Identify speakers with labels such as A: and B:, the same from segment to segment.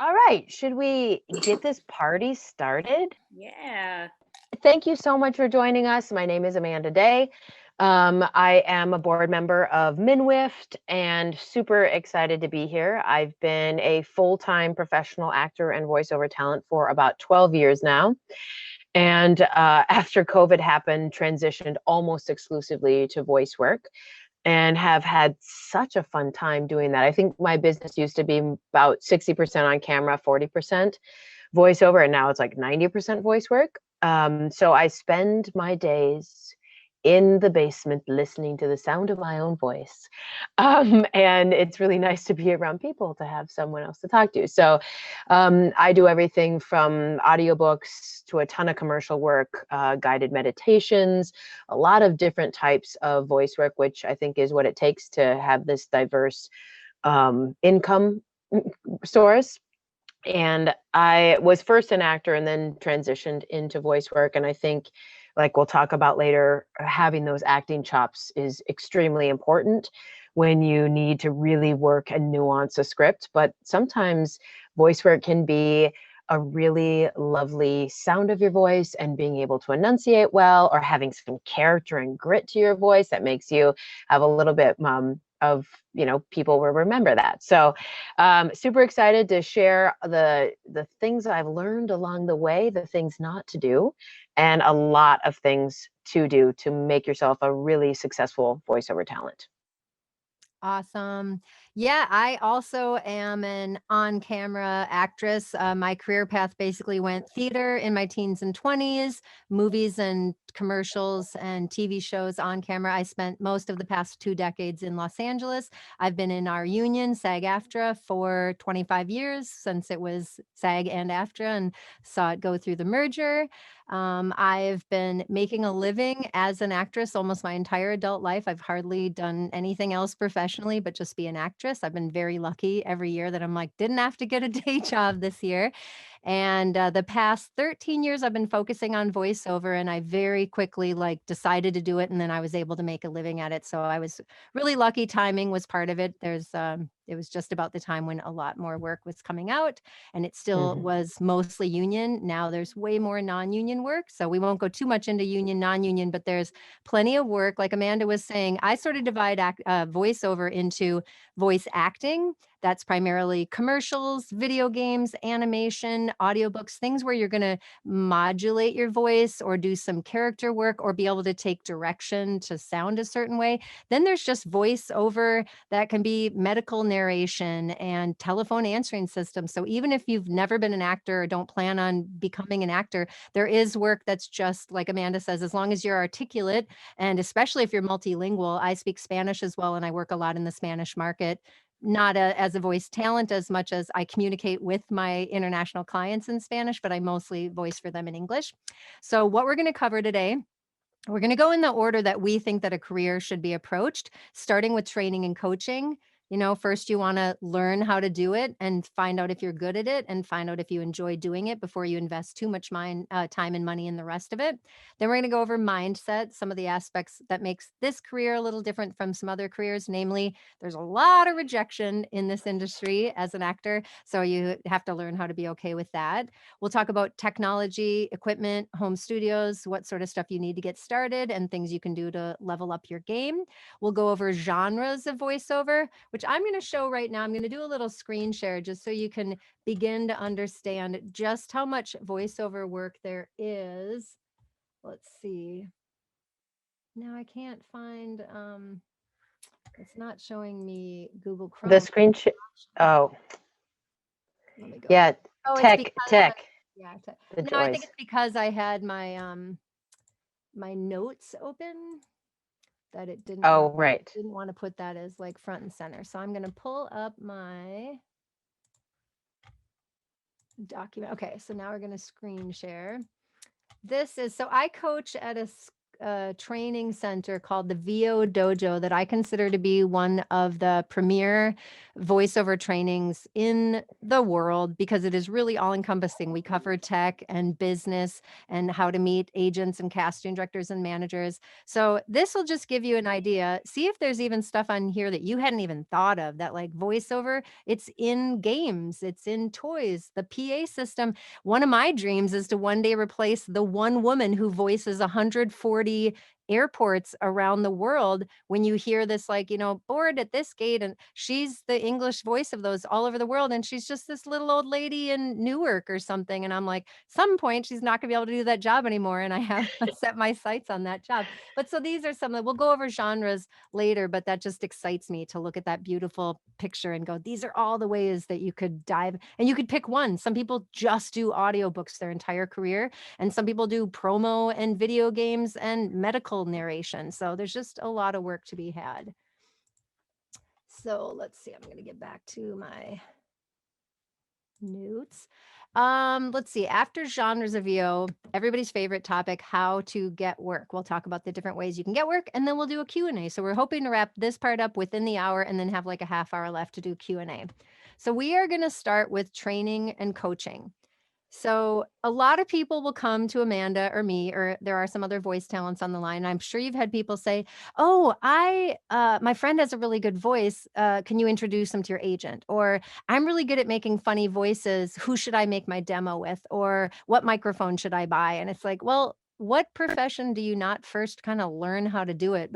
A: All right, should we get this party started?
B: Yeah.
A: Thank you so much for joining us. My name is Amanda Day. I am a board member of WIFT and super excited to be here. I've been a full-time professional actor and voiceover talent for about 12 years now. And after COVID happened, transitioned almost exclusively to voice work and have had such a fun time doing that. I think my business used to be about 60% on camera, 40% voiceover, and now it's like 90% voice work. So I spend my days in the basement listening to the sound of my own voice. And it's really nice to be around people to have someone else to talk to. So I do everything from audiobooks to a ton of commercial work, guided meditations, a lot of different types of voice work, which I think is what it takes to have this diverse income source. And I was first an actor and then transitioned into voice work. And I think, like we'll talk about later, having those acting chops is extremely important when you need to really work and nuance a script. But sometimes voice work can be a really lovely sound of your voice and being able to enunciate well, or having some character and grit to your voice that makes you have a little bit of, people will remember that. So super excited to share the things I've learned along the way, the things not to do, and a lot of things to do to make yourself a really successful voiceover talent.
C: Awesome. Yeah, I also am an on-camera actress. My career path basically went theater in my teens and 20s, movies and commercials and TV shows on camera. I spent most of the past 2 decades in Los Angeles. I've been in our union, SAG-AFTRA, for 25 years since it was SAG and AFTRA and saw it go through the merger. I've been making a living as an actress almost my entire adult life. I've hardly done anything else professionally but just be an actress. I've been very lucky every year that I'm like, didn't have to get a day job this year. And the past 13 years, I've been focusing on voiceover, and I very quickly decided to do it, and then I was able to make a living at it. So I was really lucky. Timing was part of it. It was just about the time when a lot more work was coming out, and it still
A: Mhm.
C: was mostly union. Now there's way more non-union work, so we won't go too much into union, non-union, but there's plenty of work. Like Amanda was saying, I sort of divide voiceover into voice acting. That's primarily commercials, video games, animation, audiobooks, things where you're going to modulate your voice or do some character work or be able to take direction to sound a certain way. Then there's just voiceover that can be medical narration and telephone answering systems. So even if you've never been an actor or don't plan on becoming an actor, there is work that's just like Amanda says, as long as you're articulate, and especially if you're multilingual. I speak Spanish as well, and I work a lot in the Spanish market, not as a voice talent as much as I communicate with my international clients in Spanish, but I mostly voice for them in English. So what we're going to cover today, we're going to go in the order that we think that a career should be approached, starting with training and coaching. First you want to learn how to do it and find out if you're good at it and find out if you enjoy doing it before you invest too much time and money in the rest of it. Then we're going to go over mindset, some of the aspects that makes this career a little different from some other careers. Namely, there's a lot of rejection in this industry as an actor, so you have to learn how to be okay with that. We'll talk about technology, equipment, home studios, what sort of stuff you need to get started, and things you can do to level up your game. We'll go over genres of voiceover, which I'm going to show right now. I'm going to do a little screen share just so you can begin to understand just how much voiceover work there is. Let's see. Now I can't find, it's not showing me Google
A: The
C: Chrome.
A: screen oh,
C: Let me go.
A: yeah,
C: Oh, it's
A: tech,
C: because
A: tech,
C: yeah.
A: the
C: No, I think
A: joys.
C: it's because I had my notes open that it
A: Oh, right.
C: didn't want to put that as like front and center. So I'm going to pull up my document. Okay, so now we're going to screen share. So I coach at a training center called the VO Dojo that I consider to be one of the premier voiceover trainings in the world, because it is really all encompassing. We cover tech and business and how to meet agents and casting directors and managers. So this will just give you an idea. See if there's even stuff on here that you hadn't even thought of, that like voiceover, it's in games, it's in toys, the PA system. One of my dreams is to one day replace the one woman who voices 140 airports around the world. When you hear this, like, board at this gate, and she's the English voice of those all over the world, and she's just this little old lady in Newark or something. And I'm like, some point she's not gonna be able to do that job anymore. And I have set my sights on that job. But so these are some that we'll go over genres later, but that just excites me to look at that beautiful picture and go, these are all the ways that you could dive, and you could pick one. Some people just do audiobooks their entire career, and some people do promo and video games and medical narration. So there's just a lot of work to be had. So let's see, I'm going to get back to my notes. Let's see, after genres of VO, everybody's favorite topic, how to get work. We'll talk about the different ways you can get work, and then we'll do a Q&A. So we're hoping to wrap this part up within the hour and then have like a half hour left to do Q&A. So we are going to start with training and coaching. So a lot of people will come to Amanda or me, or there are some other voice talents on the line. I'm sure you've had people say, oh, my friend has a really good voice. Can you introduce him to your agent? Or I'm really good at making funny voices. Who should I make my demo with? Or what microphone should I buy? And it's like, well, what profession do you not first kind of learn how to do it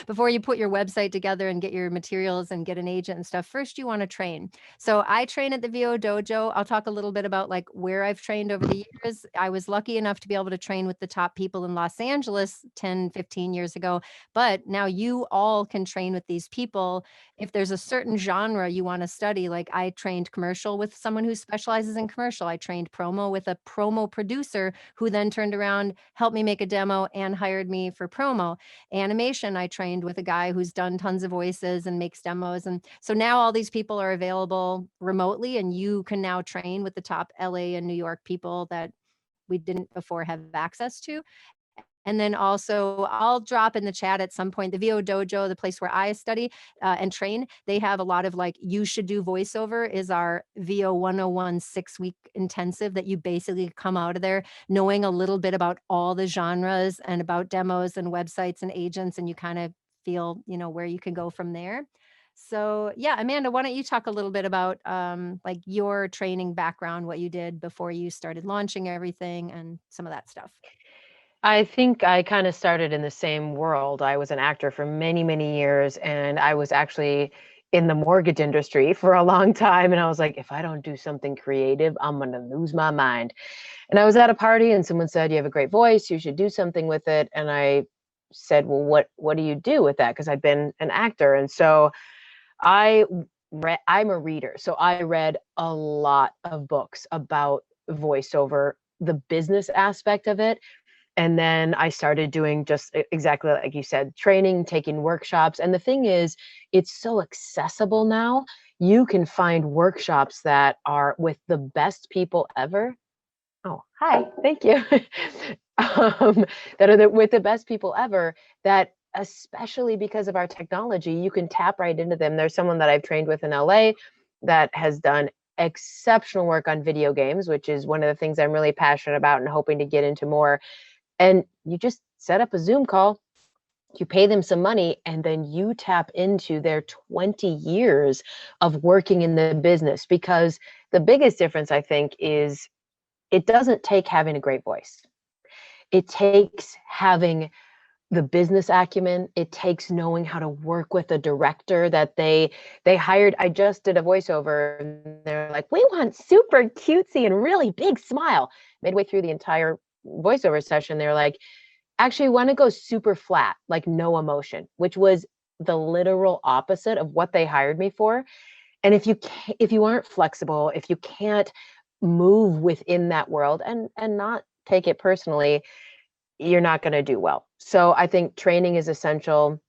C: before you put your website together and get your materials and get an agent and stuff? First, you want to train. So I train at the VO Dojo. I'll talk a little bit about like where I've trained over the years. I was lucky enough to be able to train with the top people in Los Angeles 10, 15 years ago. But now you all can train with these people. If there's a certain genre you want to study, like I trained commercial with someone who specializes in commercial. I trained promo with a promo producer who then turned around, helped me make a demo and hired me for promo. Animation, I trained with a guy who's done tons of voices and makes demos. And so now all these people are available remotely, and you can now train with the top LA and New York people that we didn't before have access to. And then also I'll drop in the chat at some point, the VO Dojo, the place where I study and train, they have a lot of like, you should do voiceover is our VO 101 6-week intensive that you basically come out of there knowing a little bit about all the genres and about demos and websites and agents, and you kind of feel, where you can go from there. So yeah, Amanda, why don't you talk a little bit about like your training background, what you did before you started launching everything and some of that stuff.
A: I think I kind of started in the same world. I was an actor for many, many years, and I was actually in the mortgage industry for a long time. And I was like, if I don't do something creative, I'm going to lose my mind. And I was at a party and someone said, you have a great voice, you should do something with it. And I said, well, what do you do with that? Because I'd been an actor. And so I'm a reader. So I read a lot of books about voiceover, the business aspect of it. And then I started doing just exactly like you said, training, taking workshops. And the thing is, it's so accessible now. You can find workshops that are with the best people ever. Oh, hi, thank you. That are with the best people ever, that especially because of our technology, you can tap right into them. There's someone that I've trained with in LA that has done exceptional work on video games, which is one of the things I'm really passionate about and hoping to get into more. And you just set up a Zoom call, you pay them some money, and then you tap into their 20 years of working in the business. Because the biggest difference, I think, is it doesn't take having a great voice. It takes having the business acumen. It takes knowing how to work with a director that they hired. I just did a voiceover, and they're like, we want super cutesy and really big smile. Midway through the entire voiceover session, they're like, actually, want to go super flat, like no emotion, which was the literal opposite of what they hired me for. And if you aren't flexible, if you can't move within that world and not take it personally, you're not going to do well. So I think training is essential.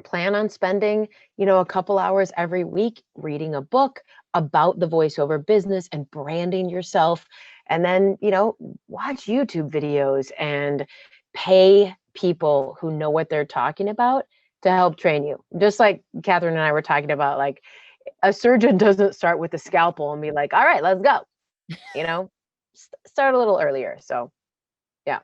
A: Plan on spending, a couple hours every week reading a book about the voiceover business and branding yourself. And then, watch YouTube videos and pay people who know what they're talking about to help train you. Just like Catherine and I were talking about, like a surgeon doesn't start with a scalpel and be like, all right, let's go. You know, start a little earlier. So, yeah.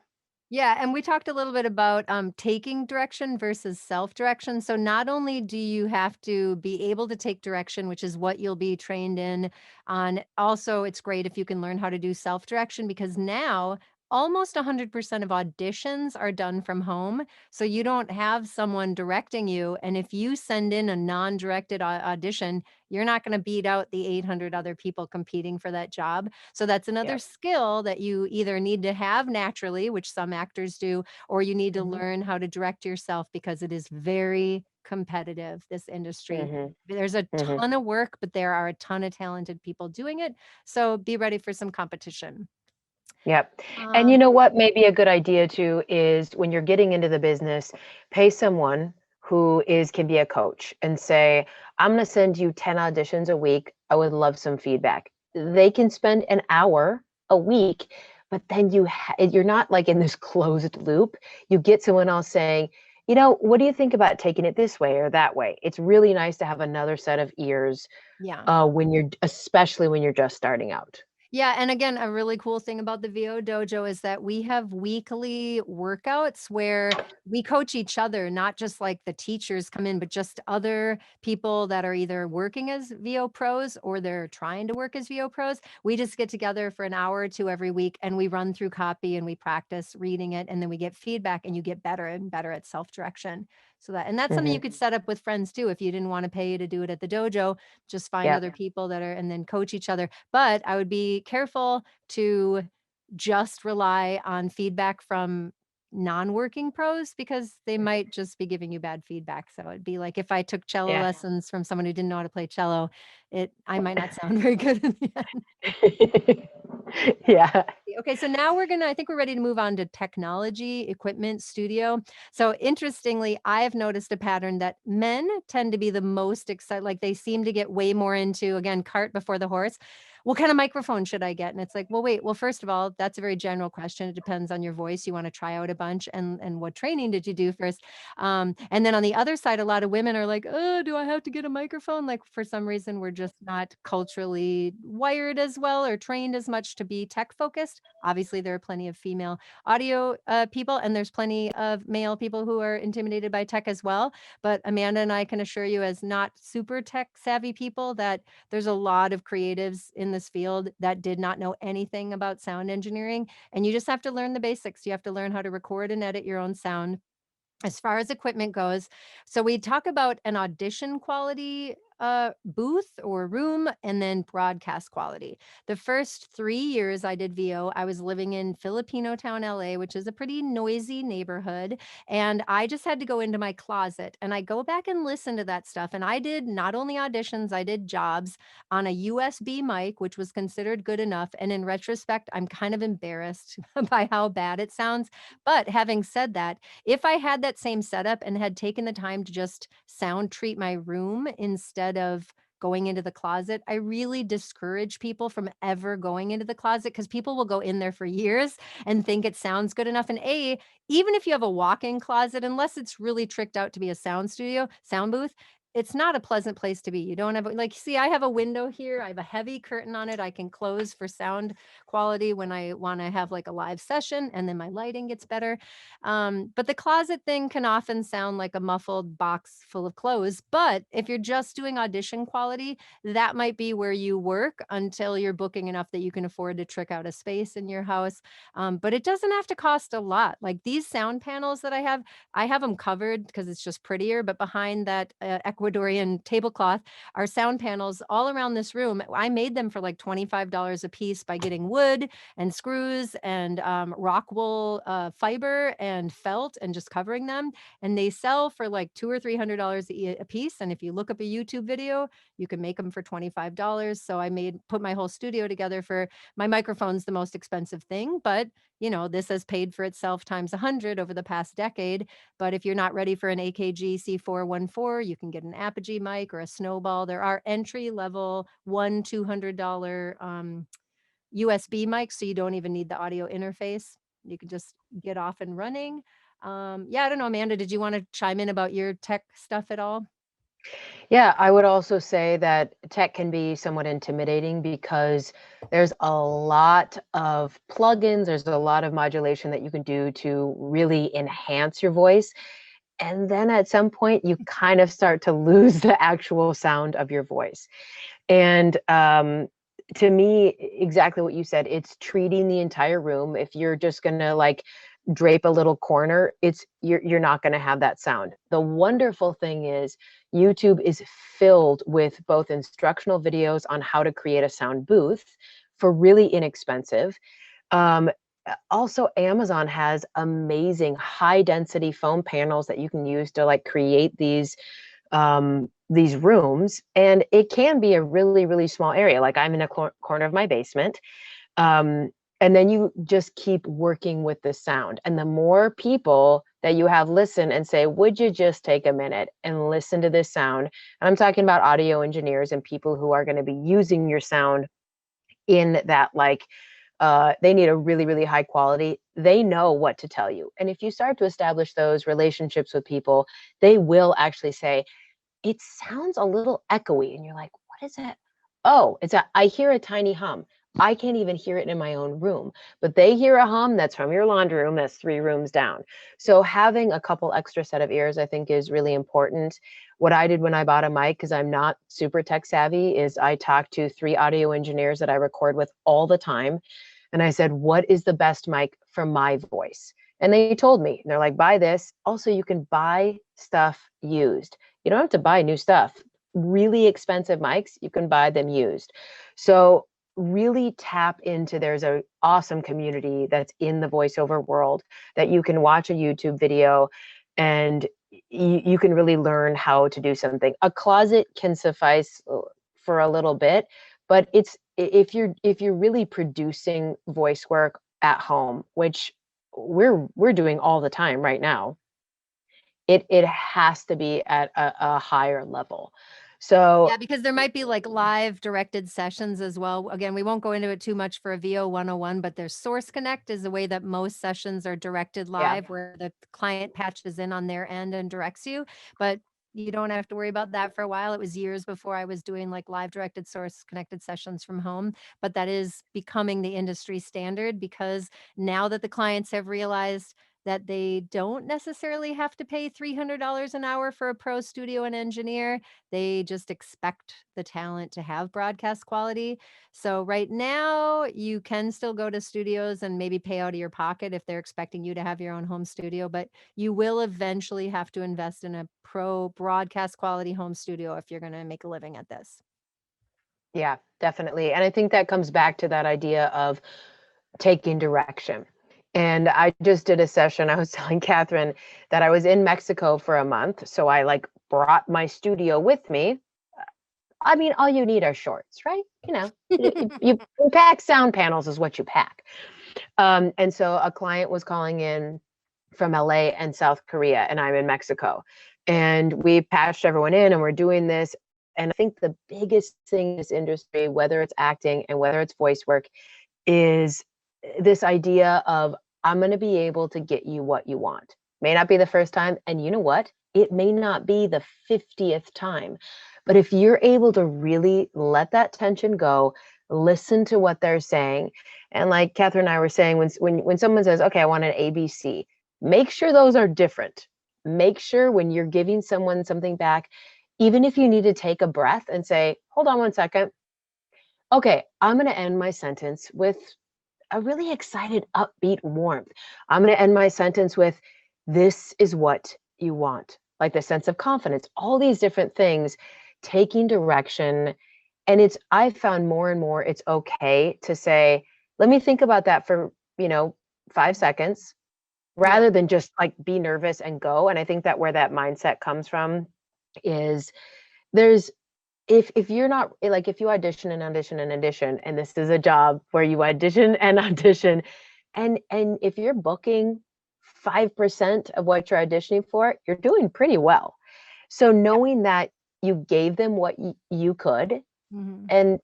C: Yeah, and we talked a little bit about taking direction versus self-direction. So not only do you have to be able to take direction, which is what you'll be trained in on, also it's great if you can learn how to do self-direction because now almost 100% of auditions are done from home. So you don't have someone directing you. And if you send in a non-directed audition, you're not going to beat out the 800 other people competing for that job. So that's another
A: Yep.
C: skill that you either need to have naturally, which some actors do, or you need to
A: Hmm.
C: learn how to direct yourself because it is very competitive, this industry.
A: Hmm.
C: There's a
A: Hmm.
C: ton of work, but there are a ton of talented people doing it. So be ready for some competition.
A: Yep. And you
C: Um,
A: know what may be a good idea too is when you're getting into the business, pay someone who is can be a coach and say, I'm going to send you 10 auditions a week. I would love some feedback. They can spend an hour a week, but then you're not like in this closed loop. You get someone else saying, you know, what do you think about taking it this way or that way? It's really nice to have another set of ears
C: yeah.
A: when you're especially when you're just starting out.
C: Yeah, and again, a really cool thing about the VO Dojo is that we have weekly workouts where we coach each other, not just like the teachers come in, but just other people that are either working as VO pros or they're trying to work as VO pros. We just get together for an hour or two every week and we run through copy and we practice reading it and then we get feedback and you get better and better at self-direction. So that's something you
A: Hmm.
C: could set up with friends too. If you didn't want to pay to do it at the dojo, just find
A: Yep.
C: other people that are and then coach each other, but I would be careful to just rely on feedback from non-working pros because they might just be giving you bad feedback. So it'd be like if I took cello
A: Yeah.
C: lessons from someone who didn't know how to play cello, I might not sound very good in the end.
A: Yeah.
C: Okay, so now I think we're ready to move on to technology, equipment, studio. So interestingly, I have noticed a pattern that men tend to be the most excited, like they seem to get way more into, again, cart before the horse. What kind of microphone should I get? And it's like, well, wait, well, first of all, that's a very general question. It depends on your voice. You want to try out a bunch and what training did you do first? And then on the other side, a lot of women are like, oh, do I have to get a microphone? Like for some reason, we're just not culturally wired as well or trained as much to be tech focused. Obviously, there are plenty of female audio people, and there's plenty of male people who are intimidated by tech as well. But Amanda and I can assure you, as not super tech savvy people, that there's a lot of creatives in this field that did not know anything about sound engineering. And you just have to learn the basics. You have to learn how to record and edit your own sound as far as equipment goes. So we talk about an audition quality booth or room and then broadcast quality. The first 3 years I did VO, I was living in Filipino Town, LA, which is a pretty noisy neighborhood. And I just had to go into my closet and I go back and listen to that stuff. And I did not only auditions, I did jobs on a USB mic, which was considered good enough. And in retrospect, I'm kind of embarrassed by how bad it sounds. But having said that, if I had that same setup and had taken the time to just sound treat my room instead of going into the closet, I really discourage people from ever going into the closet because people will go in there for years and think it sounds good enough. And even if you have a walk-in closet, unless it's really tricked out to be a sound studio, sound booth, it's not a pleasant place to be. You don't have like, see, I have a window here. I have a heavy curtain on it. I can close for sound quality when I want to have like a live session, and then my lighting gets better. But the closet thing can often sound like a muffled box full of clothes. But if you're just doing audition quality, that might be where you work until you're booking enough that you can afford to trick out a space in your house. But it doesn't have to cost a lot. Like these sound panels that I have them covered because it's just prettier. But behind that Ecuadorian tablecloth are sound panels all around this room. I made them for like $25 a piece by getting wood and screws and rock wool fiber and felt and just covering them. And they sell for like $200 or $300 a piece. And if you look up a YouTube video, you can make them for $25. So put my whole studio together for my microphone's the most expensive thing, but this has paid for itself times 100 over the past decade. But if you're not ready for an AKG C414, you can get an Apogee mic or a Snowball. There are entry level $200 USB mics, so you don't even need the audio interface. You can just get off and running. Yeah, I don't know, Amanda, did you want to chime in about your tech stuff at all?
A: Yeah, I would also say that tech can be somewhat intimidating because there's a lot of plugins, there's a lot of modulation that you can do to really enhance your voice. And then at some point, you kind of start to lose the actual sound of your voice. And to me, exactly what you said, it's treating the entire room. If you're just gonna like drape a little corner, you're not gonna have that sound. The wonderful thing is YouTube is filled with both instructional videos on how to create a sound booth for really inexpensive. Um, Also, Amazon has amazing high density foam panels that you can use to like create these rooms, and it can be a really really small area. Like I'm in a corner of my basement, um, and then you just keep working with the sound, and the more people that you have listen and say, would you just take a minute and listen to this sound, and I'm talking about audio engineers and people who are going to be using your sound in that like they need a really really high quality, they know what to tell you. And if you start to establish those relationships with people, they will actually say, it sounds a little echoey. And you're like, what is that? Oh, I hear a tiny hum. I can't even hear it in my own room, but they hear a hum that's from your laundry room that's 3 rooms down. So having a couple extra set of ears, I think, is really important. What I did when I bought a mic, because I'm not super tech savvy, is I talked to 3 audio engineers that I record with all the time. And I said, what is the best mic for my voice? And they told me, they're like, buy this. Also, you can buy stuff used. You don't have to buy new stuff. Really expensive mics, you can buy them used. So really tap into, there's a awesome community that's in the voiceover world that you can watch a YouTube video and you can really learn how to do something. A closet can suffice for a little bit, but it's if you're really producing voice work at home, which we're doing all the time right now, it has to be at a higher level. So
C: Yeah, because there might be like live directed sessions as well. Again, we won't go into it too much for a VO 101, but there's Source Connect is the way that most sessions are directed
A: yeah,
C: live, where the client patches in on their end and directs you. But you don't have to worry about that for a while. It was years before I was doing like live directed source connected sessions from home, but that is becoming the industry standard because now that the clients have realized that they don't necessarily have to pay $300 an hour for a pro studio and engineer, they just expect the talent to have broadcast quality. So right now, you can still go to studios and maybe pay out of your pocket if they're expecting you to have your own home studio, but you will eventually have to invest in a pro broadcast quality home studio if you're going to make a living at this.
A: yeah, definitely. And I think that comes back to that idea of taking direction. And I just did a session. I was telling Catherine that I was in Mexico for a month. So I like brought my studio with me. I mean, all you need are shorts, right? You pack sound panels is what you pack. And so a client was calling in from LA and South Korea, and I'm in Mexico. And we patched everyone in and we're doing this. And I think the biggest thing in this industry, whether it's acting and whether it's voice work, is this idea of, I'm going to be able to get you what you want. May not be the first time. And you know what? It may not be the 50th time. But if you're able to really let that tension go, listen to what they're saying. And like Catherine and I were saying, when someone says, okay, I want an ABC, make sure those are different. Make sure when you're giving someone something back, even if you need to take a breath and say, hold on 1 second. Okay, I'm going to end my sentence with a really excited, upbeat warmth. I'm going to end my sentence with, this is what you want, like the sense of confidence, all these different things, taking direction. And I found more and more it's okay to say, let me think about that for, 5 seconds,
C: Yeah.
A: rather than just like be nervous and go. And I think that where that mindset comes from is, there's if you're not like, if you audition and audition and audition, and this is a job where you audition and audition, and if you're booking 5% of what you're auditioning for, you're doing pretty well. So
C: Yeah.
A: knowing that you gave them what you could,
C: Mhm.
A: and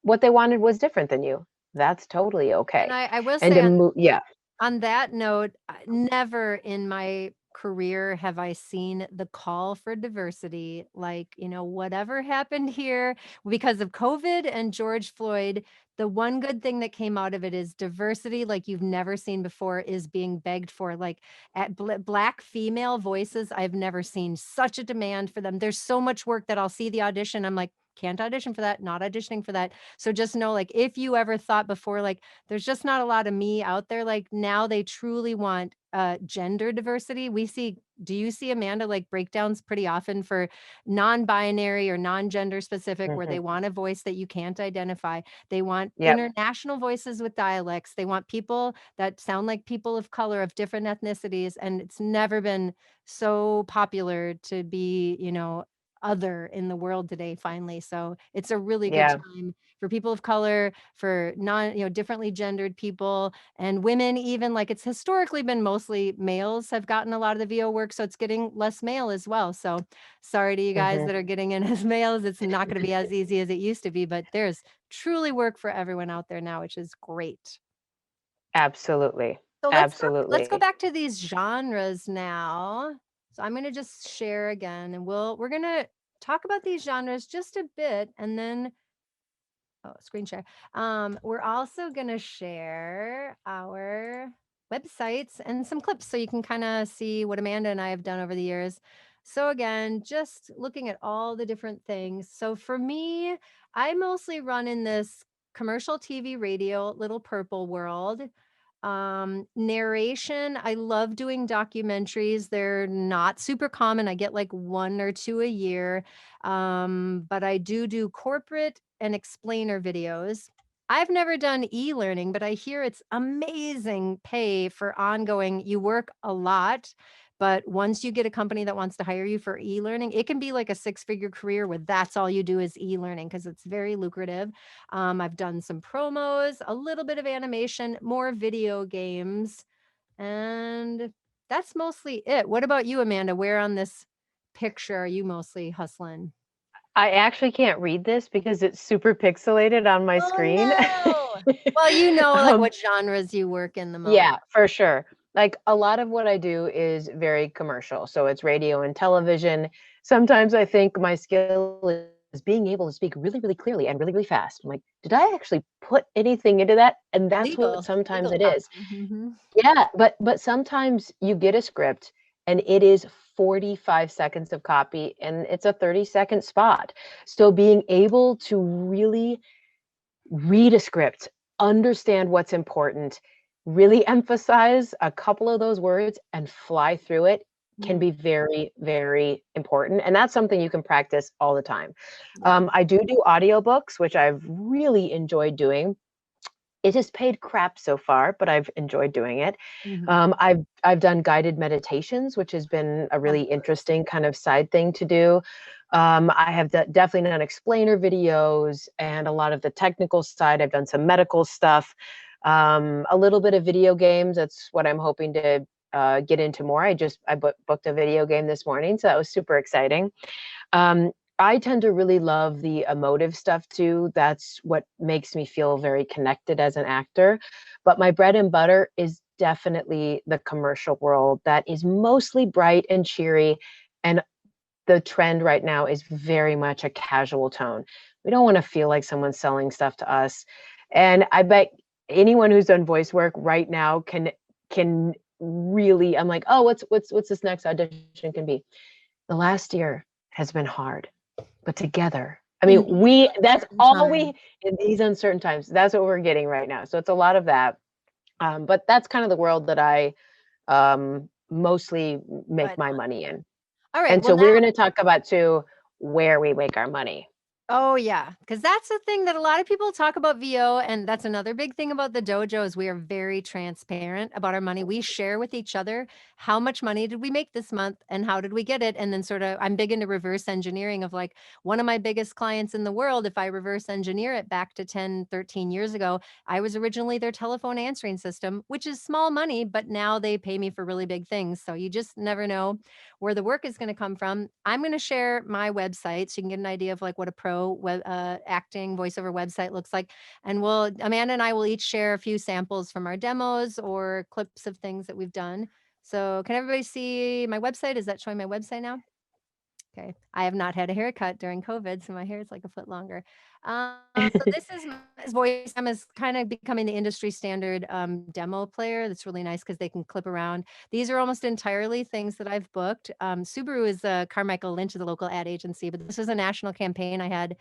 A: what they wanted was different than you, that's totally
C: And
A: okay.
C: I will
A: And
C: say
A: to
C: on
A: move, yeah.
C: On that note, never in my career have I seen the call for diversity. Like, whatever happened here because of COVID and George Floyd, the one good thing that came out of it is diversity like you've never seen before is being begged for. Like at Black female voices, I've never seen such a demand for them. There's so much work that I'll see the audition. I'm like, can't audition for that, not auditioning for that. So just know, like, if you ever thought before, like, there's just not a lot of me out there. Like now they truly want gender diversity. Do you see, Amanda, like breakdowns pretty often for non-binary or non-gender specific where
A: Mhm.
C: they want a voice that you can't identify. They want
A: Yep.
C: international voices with dialects. They want people that sound like people of color of different ethnicities. And it's never been so popular to be, other in the world today, finally. So it's a really good
A: Yeah.
C: time for people of color, for differently gendered people and women, even. Like it's historically been mostly males have gotten a lot of the VO work. So it's getting less male as well. So sorry to you guys
A: Mhm.
C: that are getting in as males. It's not going to be as easy as it used to be, but there's truly work for everyone out there now, which is great.
A: Absolutely.
C: So let's go
A: Absolutely.
C: back to these genres now. So I'm going to just share again and we're going to talk about these genres just a bit and then screen share. We're also going to share our websites and some clips so you can kind of see what Amanda and I have done over the years. So again, just looking at all the different things. So for me, I mostly run in this commercial TV radio little purple world. Narration, I love doing documentaries. They're not super common. I get like one or two a year. But I do corporate and explainer videos. I've never done e-learning, but I hear it's amazing pay for ongoing. You work a lot, but once you get a company that wants to hire you for e-learning, it can be like a six-figure career where that's all you do is e-learning because it's very lucrative. I've done some promos, a little bit of animation, more video games, and that's mostly it. What about you, Amanda? Where on this picture are you mostly hustling?
A: I actually can't read this because it's super pixelated on my
C: Oh,
A: screen.
C: no. Well, like,
A: Um,
C: what genres you work in the most.
A: yeah, for sure. Like, a lot of what I do is very commercial, so it's radio and television. Sometimes I think my skill is being able to speak really, really clearly and really, really fast. I'm like, "Did I actually put anything into that?" And that's what sometimes
C: Legal
A: it is.
C: talking. Mhm.
A: Yeah, but sometimes you get a script and it is 45 seconds of copy and it's a 30-second spot. So being able to really read a script, understand what's important, really emphasize a couple of those words and fly through it can
C: Mm,
A: be very, very important. And that's something you can practice all the time.
C: yeah.
A: I do audiobooks, which I've really enjoyed doing. It has paid crap so far, but I've enjoyed doing it.
C: Mhm.
A: I've done guided meditations, which has been a
C: Love
A: really
C: those.
A: interesting kind of side thing to do. I have definitely done explainer videos and a lot of the technical side. I've done some medical stuff, a little bit of video games. That's what I'm hoping to get into more. I booked a video game this morning, so that was super exciting. Um, I tend to really love the emotive stuff too. That's what makes me feel very connected as an actor. But my bread and butter is definitely the commercial world that is mostly bright and cheery. And the trend right now is very much a casual tone. We don't want to feel like someone's selling stuff to us. And I bet anyone who's done voice work right now can really, I'm like, oh, what's this next audition can be. The last year has been hard, but together. I
C: In
A: mean,
C: these
A: that's
C: uncertain
A: all we
C: times.
A: in these uncertain times. That's what we're getting right now. So it's a lot of that. But that's kind of the world that I mostly make
C: Right
A: my
C: on.
A: money in.
C: All right.
A: And
C: Well,
A: so we're
C: now.
A: going to talk about too where we make our money.
C: Oh, yeah, because that's the thing that a lot of people talk about VO, and that's another big thing about the dojo is we are very transparent about our money. We share with each other how much money did we make this month and how did we get it, and then sort of I'm big into reverse engineering of like one of my biggest clients in the world, if I reverse engineer it back to 10, 13 years ago, I was originally their telephone answering system, which is small money, but now they pay me for really big things. So you just never know where the work is going to come from. I'm going to share my website so you can get an idea of like what a pro pro web acting voiceover website looks like. And Amanda and I will each share a few samples from our demos or clips of things that we've done. So can everybody see my website? Is that showing my website now? Okay. I have not had a haircut during COVID, so my hair is like a foot longer. So this is VoiceM is kind of becoming the industry standard demo player. That's really nice because they can clip around. These are almost entirely things that I've booked. Subaru is Carmichael Lynch is the local ad agency, but this is a national campaign I had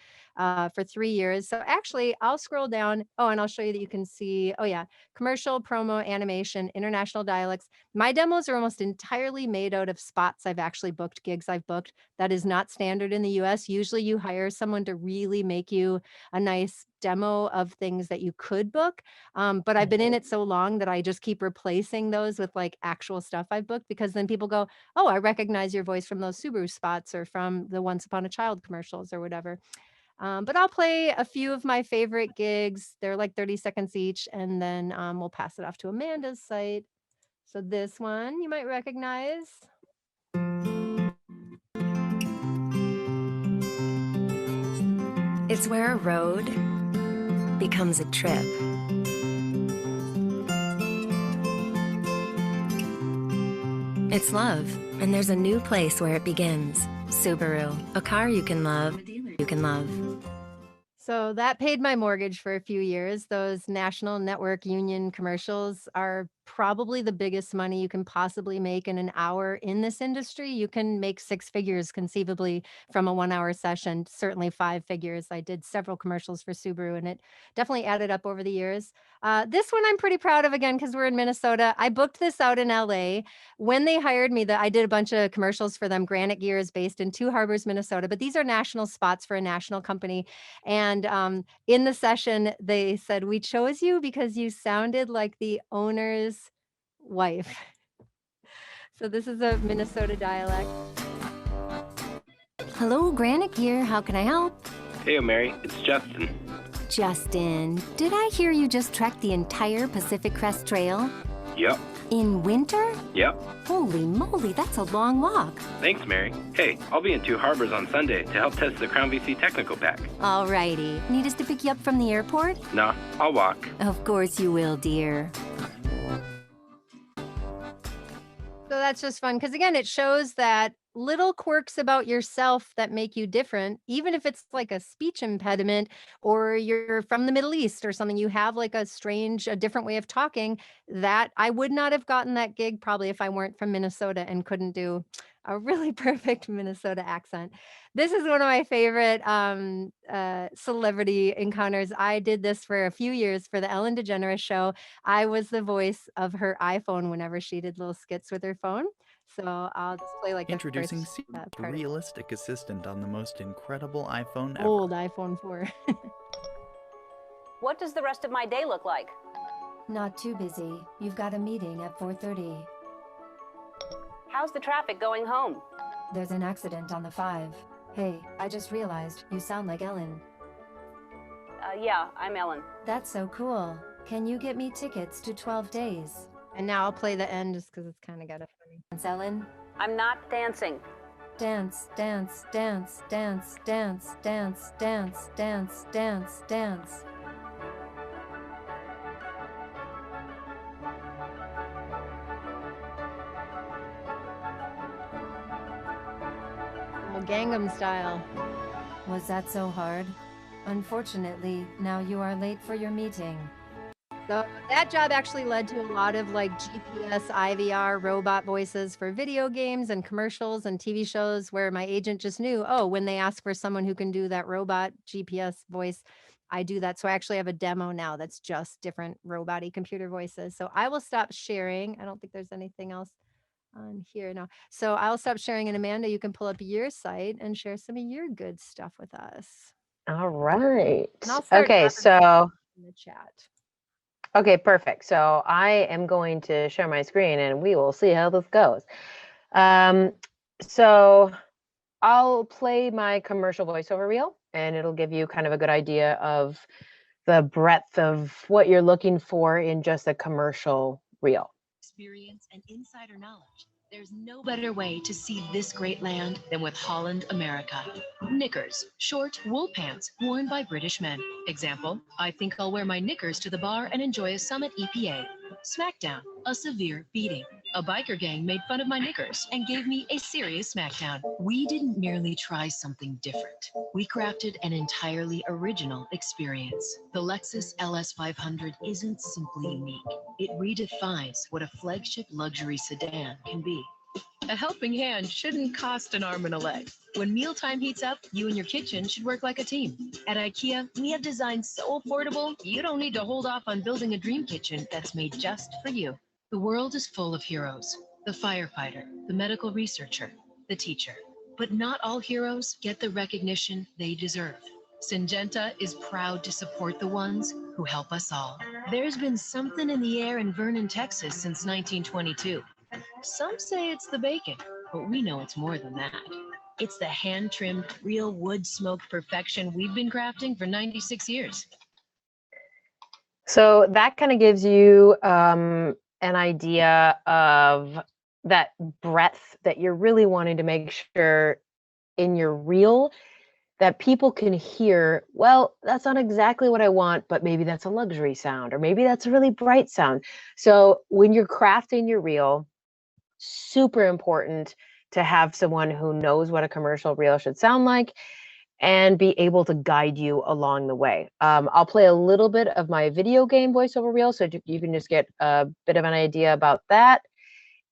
C: for 3 years. So actually, I'll scroll down. Oh, and I'll show you that you can see. Oh yeah, commercial, promo, animation, international dialects. My demos are almost entirely made out of spots I've actually booked, gigs I've booked. That is not standard in the US. Usually you hire someone to really make you a nice demo of things that you could book. But I've been in it so long that I just keep replacing those with like actual stuff I've booked, because then people go, oh, I recognize your voice from those Subaru spots or from the Once Upon a Child commercials or whatever. But I'll play a few of my favorite gigs. They're like 30 seconds each, and then we'll pass it off to Amanda's site. So this one you might recognize.
B: It's where a road becomes a trip. It's love, and there's a new place where it begins. Subaru, a car you can love, you can love.
C: So that paid my mortgage for a few years. Those national network union commercials are probably the biggest money you can possibly make in an hour in this industry. You can make 6 figures conceivably from a 1-hour session, certainly 5 figures. I did several commercials for Subaru, and it definitely added up over the years. This one I'm pretty proud of, again, because we're in Minnesota. I booked this out in LA. When they hired me, I did a bunch of commercials for them. Granite Gear is based in Two Harbors, Minnesota, but these are national spots for a national company. And in the session, they said, we chose you because you sounded like the owner's wife. So this is a Minnesota dialect.
B: Hello, Granite Gear, how can I help?
D: Hey, Mary, it's Justin.
B: Justin, did I hear you just trekked the entire Pacific Crest Trail?
D: Yep.
B: In winter?
D: Yep.
B: Holy moly, that's a long walk.
D: Thanks, Mary. Hey, I'll be in Two Harbors on Sunday to help test the Crown VC Technical Pack.
B: Alrighty. Need us to pick you up from the airport?
D: Nah, I'll walk.
B: Of course you will, dear.
C: So that's just fun because, again, it shows that little quirks about yourself that make you different, even if it's like a speech impediment or you're from the Middle East or something, you have like a different way of talking, that I would not have gotten that gig probably if I weren't from Minnesota and couldn't do a really perfect Minnesota accent. This is one of my favorite celebrity encounters. I did this for a few years for the Ellen DeGeneres show. I was the voice of her iPhone whenever she did little skits with her phone. So I'll just play like
E: Introducing
C: the first,
E: Siri,
C: part of it.
E: realistic assistant on the most incredible iPhone ever.
C: Old iPhone 4.
F: What does the rest of my day look like?
B: Not too busy. You've got a meeting at 4:30.
F: How's the traffic going home?
B: There's an accident on the 5. Hey, I just realized you sound like Ellen.
F: Yeah, I'm Ellen.
B: That's so cool. Can you get me tickets to 12 Days?
C: And now I'll play the end just because it's kind of got a funny.
B: Dance, Ellen.
F: I'm not dancing.
B: Dance, dance, dance, dance, dance, dance, dance, dance, dance, dance.
C: Well, Gangnam Style.
B: Was that so hard? Unfortunately, now you are late for your meeting.
C: So that job actually led to a lot of like GPS, IVR, robot voices for video games and commercials and TV shows where my agent just knew, oh, when they ask for someone who can do that robot GPS voice, I do that. So I actually have a demo now that's just different robot-y computer voices. So I will stop sharing. I don't think there's anything else on here now. So I'll stop sharing, and Amanda, you can pull up your site and share some of your good stuff with us.
A: All right.
C: And I'll start
A: Okay,
C: dropping
A: so
C: in the chat.
A: okay, perfect. So I am going to share my screen and we will see how this goes. So I'll play my commercial voiceover reel and it'll give you kind of a good idea of the breadth of what you're looking for in just a commercial reel.
G: Experience and insider knowledge. There's no better way to see this great land than with Holland America. Knickers, short wool pants worn by British men. Example, I think I'll wear my knickers to the bar and enjoy a Summit EPA. Smackdown, a severe beating. A biker gang made fun of my knickers and gave me a serious smackdown. We didn't merely try something different. We crafted an entirely original experience. The Lexus LS 500 isn't simply unique. It redefines what a flagship luxury sedan can be. A helping hand shouldn't cost an arm and a leg. When mealtime heats up, you and your kitchen should work like a team. At IKEA, we have designs so affordable, you don't need to hold off on building a dream kitchen that's made just for you. The world is full of heroes. The firefighter, the medical researcher, the teacher. But not all heroes get the recognition they deserve. Syngenta is proud to support the ones who help us all. There's been something in the air in Vernon, Texas since 1922. Some say it's the bacon, but we know it's more than that. It's the hand-trimmed, real wood-smoked perfection we've been crafting for 96 years.
A: So that kind of gives you an idea of that breadth that you're really wanting to make sure in your reel that people can hear, well, that's not exactly what I want, but maybe that's a luxury sound, or maybe that's a really bright sound. So when you're crafting your reel, super important to have someone who knows what a commercial reel should sound like and be able to guide you along the way. I'll play a little bit of my video game voiceover reel so you can just get a bit of an idea about that.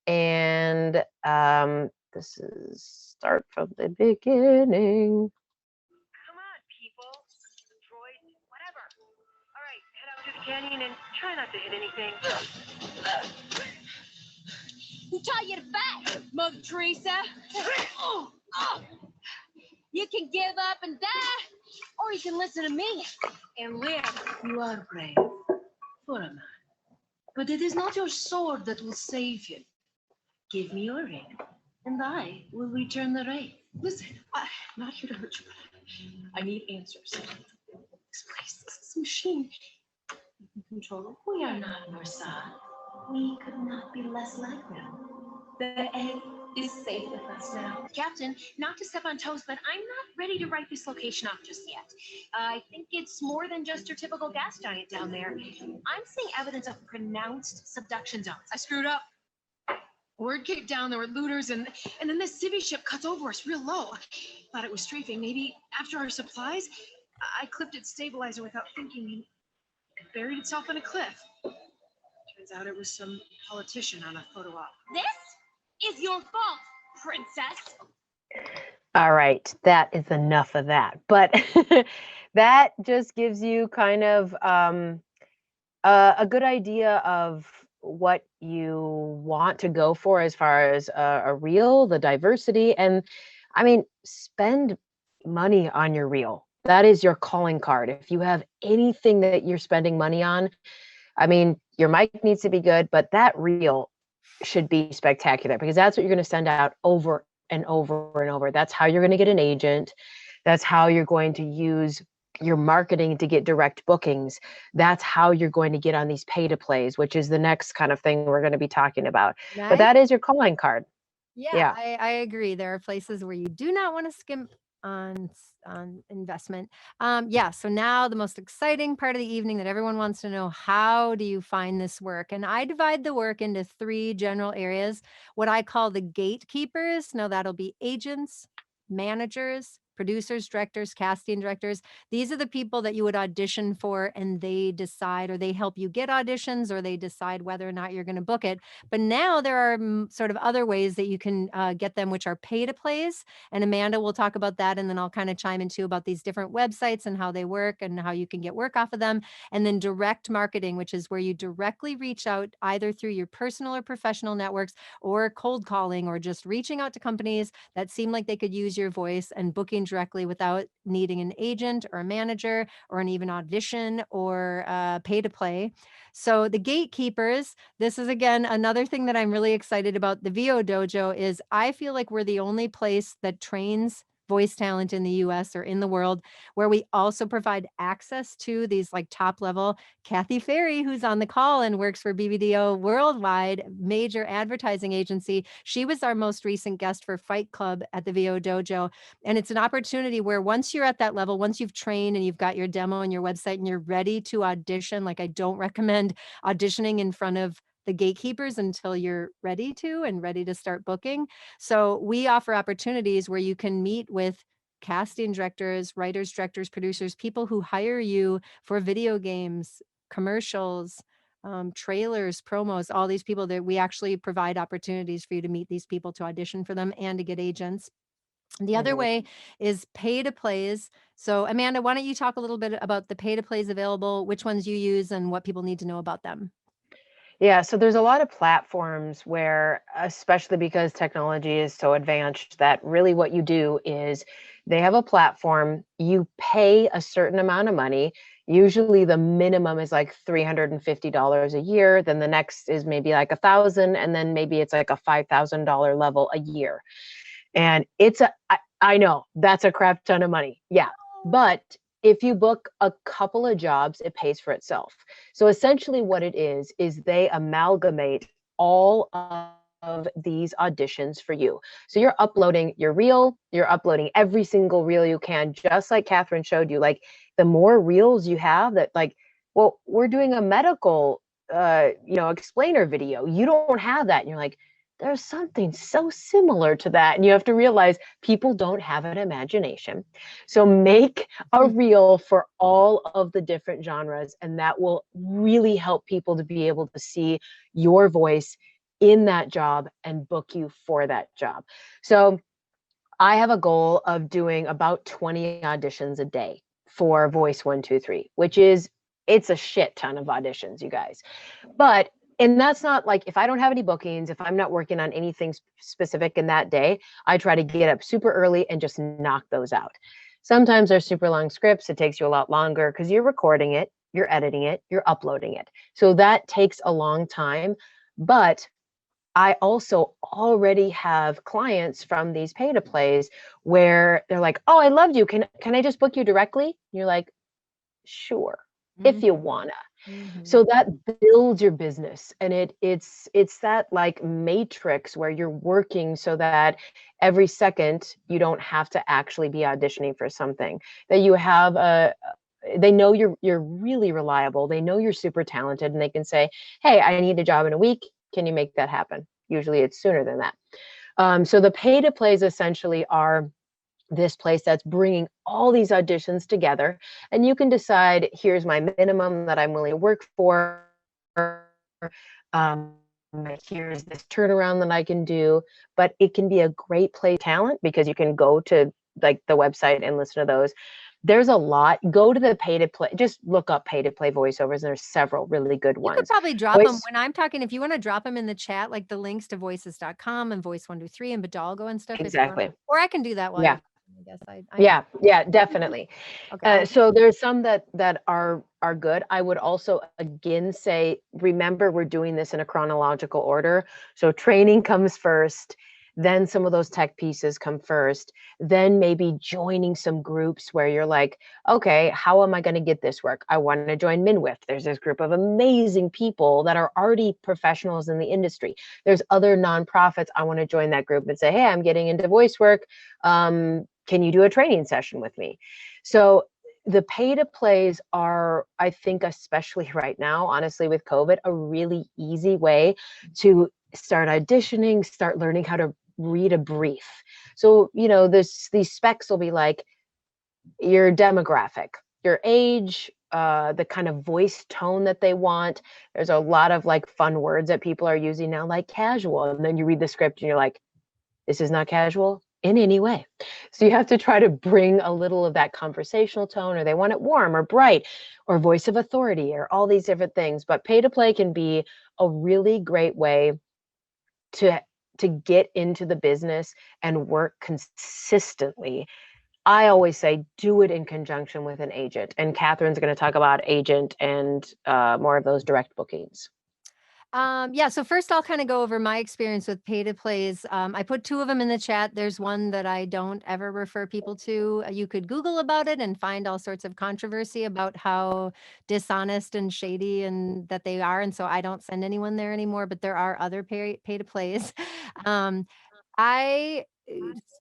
A: And this is start from the beginning.
H: Come on, people. Droid, whatever. All right, head out to the canyon and try not to hit anything.
G: Who taught you to fight, Mother Teresa? You can give up and die, or you can listen to me and live. You are brave for a man, but it is not your sword that will save you. Give me your ring, and I will return the ring. Listen, I'm not here to hurt you, but I need answers. This place, this machine, you can control it. We are not Marsa. We could not be less like them. The egg is safe with us now. Captain, not to step on toes, but I'm not ready to write this location off just yet. I think it's more than just your typical gas giant down there. I'm seeing evidence of pronounced subduction zones. I screwed up. Word kicked down, there were looters, and then this civvy ship cuts over us real low. Thought it was strafing. Maybe after our supplies, I clipped its stabilizer without thinking, and it buried itself in a cliff. Turns out it was some politician on a photo op. This is your fault, princess.
A: All right, that is enough of that. But that just gives you kind of a good idea of what you want to go for as far as a reel, the diversity. And I mean, spend money on your reel. That is your calling card. If you have anything that you're spending money on, I mean, your mic needs to be good, but that reel should be spectacular because that's what you're going to send out over and over and over. That's how you're going to get an agent. That's how you're going to use your marketing to get direct bookings. That's how you're going to get on these pay to plays, which is the next kind of thing we're going to be talking about.
C: Nice.
A: But that is your calling card.
C: Yeah. I agree. There are places where you do not want to skimp on investment. So now the most exciting part of the evening that everyone wants to know, how do you find this work? And I divide the work into 3 general areas, what I call the gatekeepers. Now that'll be agents, managers, producers, directors, casting directors. These are the people that you would audition for, and they decide, or they help you get auditions, or they decide whether or not you're going to book it. But now there are sort of other ways that you can get them, which are pay to plays. And Amanda will talk about that. And then I'll kind of chime into about these different websites and how they work and how you can get work off of them. And then direct marketing, which is where you directly reach out either through your personal or professional networks, or cold calling, or just reaching out to companies that seem like they could use your voice and booking directly without needing an agent or a manager or an even audition or pay to play. So the gatekeepers, this is again another thing that I'm really excited about the VO Dojo is I feel like we're the only place that trains voice talent in the US or in the world, where we also provide access to these like top level. Kathy Ferry, who's on the call and works for BBDO Worldwide, major advertising agency. She was our most recent guest for Fight Club at the VO Dojo. And it's an opportunity where once you're at that level, once you've trained and you've got your demo and your website and you're ready to audition, like I don't recommend auditioning in front of the gatekeepers until you're ready to and ready to start booking. So we offer opportunities where you can meet with casting directors, writers, directors, producers, people who hire you for video games, commercials, trailers, promos, all these people that we actually provide opportunities for you to meet these people, to audition for them and to get agents. The other way is pay to plays. So Amanda, why don't you talk a little bit about the pay to plays available, which ones you use and what people need to know about them?
A: Yeah, so there's a lot of platforms where, especially because technology is so advanced, that really what you do is they have a platform, you pay a certain amount of money. Usually the minimum is like $350 a year. Then the next is maybe like $1,000, and then maybe it's like a $5,000 level a year. And I know that's a crap ton of money. Yeah. But if you book a couple of jobs, it pays for itself. So essentially what it is they amalgamate all of these auditions for you. So you're uploading your reel, you're uploading every single reel you can, just like Catherine showed you. Like the more reels you have that, like, well, we're doing a medical, explainer video. You don't have that. And you're like, there's something so similar to that. And you have to realize people don't have an imagination. So make a reel for all of the different genres, and that will really help people to be able to see your voice in that job and book you for that job. So I have a goal of doing about 20 auditions a day for Voice 123, which is, it's a shit ton of auditions, you guys. But and that's not like, if I don't have any bookings, if I'm not working on anything specific in that day, I try to get up super early and just knock those out. Sometimes they're super long scripts. It takes you a lot longer because you're recording it, you're editing it, you're uploading it. So that takes a long time. But I also already have clients from these pay to plays where they're like, oh, I loved you. Can I just book you directly? And you're like, sure, if you wanna. So that builds your business, and it's that like matrix where you're working so that every second you don't have to actually be auditioning for something, that you have they know you're really reliable. They know you're super talented, and they can say, hey, I need a job in a week. Can you make that happen? Usually it's sooner than that. So the pay to plays essentially are this place that's bringing all these auditions together, and you can decide, here's my minimum that I'm willing to work for. Here's this turnaround that I can do. But it can be a great play talent because you can go to like the website and listen to those. There's a lot. Go to the pay to play. Just look up pay to play voiceovers. And there's several really good ones.
C: You could probably drop them when I'm talking. If you want to drop them in the chat, like the links to voices.com and Voice 123 and Bidalgo and stuff.
A: Exactly.
C: Or I can do that while
A: yeah.
C: I guess
A: yeah, definitely.
C: Okay.
A: So there's some that are good. I would also again say, remember, we're doing this in a chronological order. So training comes first, then some of those tech pieces come first, then maybe joining some groups where you're like, okay, how am I going to get this work? I want to join MinWift. There's this group of amazing people that are already professionals in the industry. There's other nonprofits. I want to join that group and say, hey, I'm getting into voice work. Can you do a training session with me? So the pay to plays are, I think, especially right now, honestly, with COVID, a really easy way to start auditioning, start learning how to read a brief. So, these specs will be like your demographic, your age, the kind of voice tone that they want. There's a lot of like fun words that people are using now, like casual. And then you read the script and you're like, this is not casual in any way. So you have to try to bring a little of that conversational tone, or they want it warm or bright or voice of authority or all these different things. But pay to play can be a really great way to get into the business and work consistently. I always say, do it in conjunction with an agent. And Catherine's going to talk about agent and more of those direct bookings.
C: Yeah, so first I'll kind of go over my experience with pay to plays. I put two of them in the chat. There's one that I don't ever refer people to. You could Google about it and find all sorts of controversy about how dishonest and shady and that they are. And so I don't send anyone there anymore, but there are other pay to plays. Um, I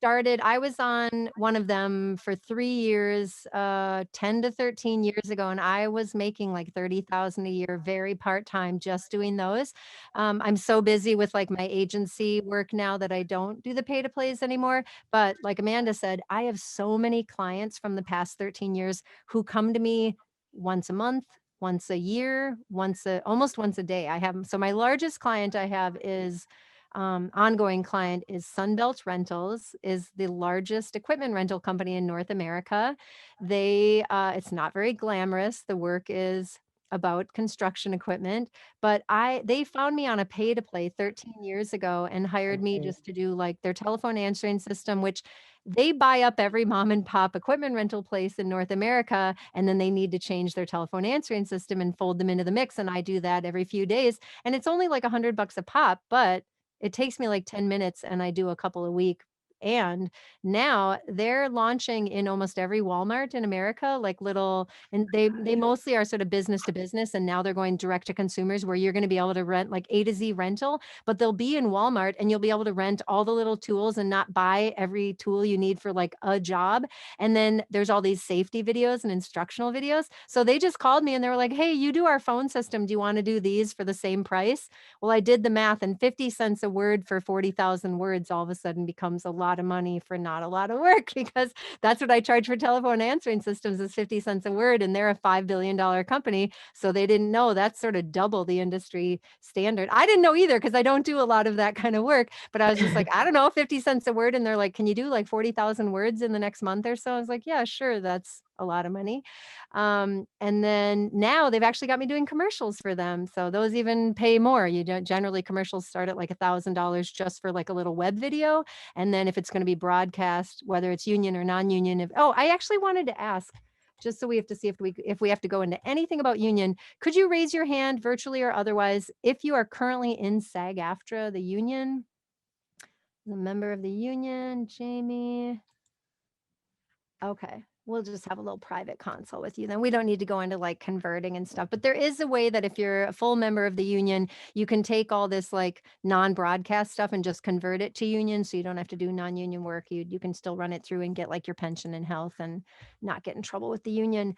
C: I was on one of them for 3 years, 10 to 13 years ago, and I was making like 30,000 a year, very part-time, just doing those. I'm so busy with like my agency work now that I don't do the pay to plays anymore. But like Amanda said, I have so many clients from the past 13 years who come to me once a month, once a year, almost once a day. So my largest client I have is ongoing client is Sunbelt Rentals, is the largest equipment rental company in North America. It's not very glamorous. The work is about construction equipment, but they found me on a pay to play 13 years ago and hired me just to do like their telephone answering system, which they buy up every mom and pop equipment rental place in North America, and then they need to change their telephone answering system and fold them into the mix. And I do that every few days. And it's only like $100 a pop, but it takes me like 10 minutes and I do a couple a week. And now they're launching in almost every Walmart in America, like and they mostly are sort of business to business. And now they're going direct to consumers where you're going to be able to rent like A to Z rental, but they'll be in Walmart and you'll be able to rent all the little tools and not buy every tool you need for like a job. And then there's all these safety videos and instructional videos. So they just called me and they were like, hey, you do our phone system. Do you want to do these for the same price? Well, I did the math, and 50 cents a word for 40,000 words all of a sudden becomes a lot of money for not a lot of work, because that's what I charge for telephone answering systems is 50 cents a word, and they're a $5 billion company. So they didn't know that's sort of double the industry standard. I didn't know either because I don't do a lot of that kind of work, but I was just like, I don't know, 50 cents a word. And they're like, can you do like 40,000 words in the next month or so? I was like, yeah, sure. That's a lot of money. And then now they've actually got me doing commercials for them. So those even pay more. You don't generally commercials start at like $1,000 just for like a little web video. And then if it's going to be broadcast, whether it's union or non-union, I actually wanted to ask, just so we have to see if we have to go into anything about union, could you raise your hand virtually or otherwise if you are currently in SAG-AFTRA, the union, the member of the union, Jamie? Okay. We'll just have a little private consult with you. Then we don't need to go into like converting and stuff. But there is a way that if you're a full member of the union, you can take all this like non-broadcast stuff and just convert it to union. So you don't have to do non-union work. You can still run it through and get like your pension and health and not get in trouble with the union.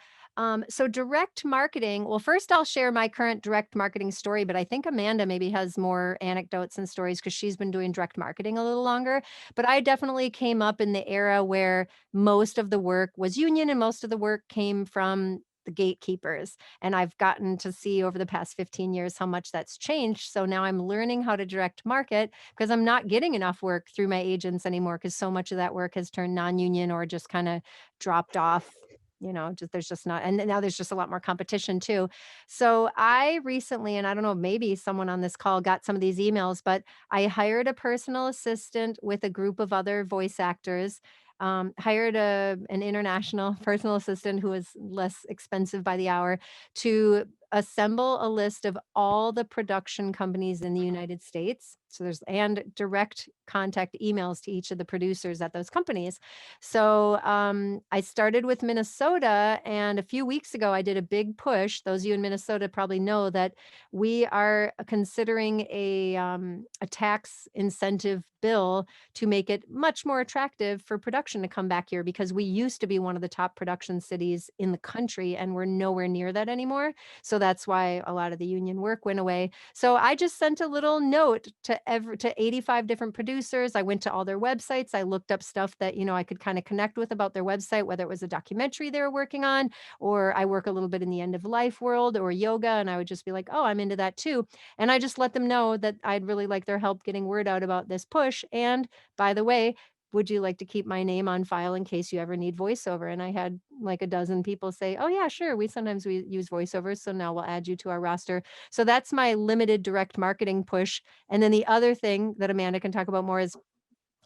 C: So direct marketing. Well, first I'll share my current direct marketing story, but I think Amanda maybe has more anecdotes and stories because she's been doing direct marketing a little longer. But I definitely came up in the era where most of the work was union and most of the work came from the gatekeepers. And I've gotten to see over the past 15 years how much that's changed. So now I'm learning how to direct market because I'm not getting enough work through my agents anymore because so much of that work has turned non-union or just kind of dropped off. There's just not, and now there's just a lot more competition too. So I recently, and I don't know, maybe someone on this call got some of these emails, but I hired a personal assistant with a group of other voice actors, hired an international personal assistant who was less expensive by the hour to assemble a list of all the production companies in the United States. And direct contact emails to each of the producers at those companies. So I started with Minnesota, and a few weeks ago, I did a big push. Those of you in Minnesota probably know that we are considering a tax incentive bill to make it much more attractive for production to come back here, because we used to be one of the top production cities in the country, and we're nowhere near that anymore. So that's why a lot of the union work went away. So I just sent a little note to 85 different producers. I went to all their websites. I looked up stuff that, I could kind of connect with about their website, whether it was a documentary they were working on, or I work a little bit in the end of life world or yoga. And I would just be like, oh, I'm into that too. And I just let them know that I'd really like their help getting word out about this push. And by the way, would you like to keep my name on file in case you ever need voiceover? And I had like a dozen people say, oh yeah, sure. We use voiceovers. So now we'll add you to our roster. So that's my limited direct marketing push. And then the other thing that Amanda can talk about more is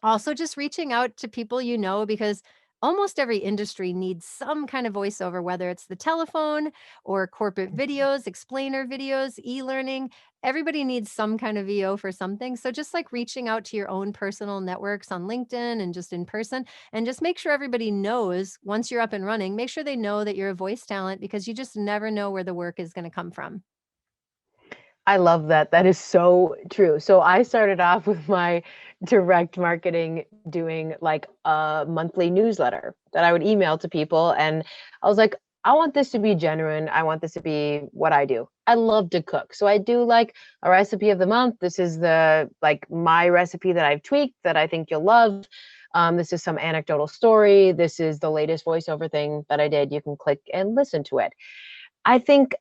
C: also just reaching out to people, because almost every industry needs some kind of voiceover, whether it's the telephone or corporate videos, explainer videos, e-learning. Everybody needs some kind of VO for something. So just like reaching out to your own personal networks on LinkedIn and just in person, and just make sure everybody knows once you're up and running, make sure they know that you're a voice talent, because you just never know where the work is going to come from.
A: I love that. That is so true. So I started off with my direct marketing doing like a monthly newsletter that I would email to people. And I was like, I want this to be genuine. I want this to be what I do. I love to cook. So I do like a recipe of the month. This is the like my recipe that I've tweaked that I think you'll love. This is some anecdotal story. This is the latest voiceover thing that I did. You can click and listen to it. I think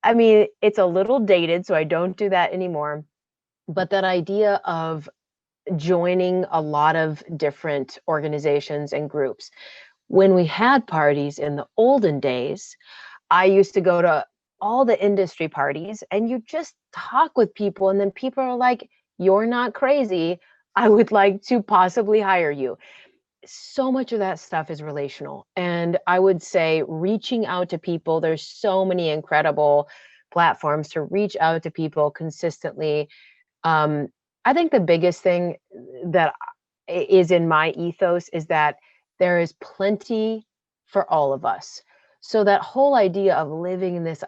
A: I mean, it's a little dated, so I don't do that anymore. But that idea of joining a lot of different organizations and groups. When we had parties in the olden days, I used to go to all the industry parties and you just talk with people, and then people are like, "You're not crazy. I would like to possibly hire you." So much of that stuff is relational. And I would say reaching out to people, there's so many incredible platforms to reach out to people consistently. Um, I think the biggest thing that is in my ethos is that there is plenty for all of us. So that whole idea of living in this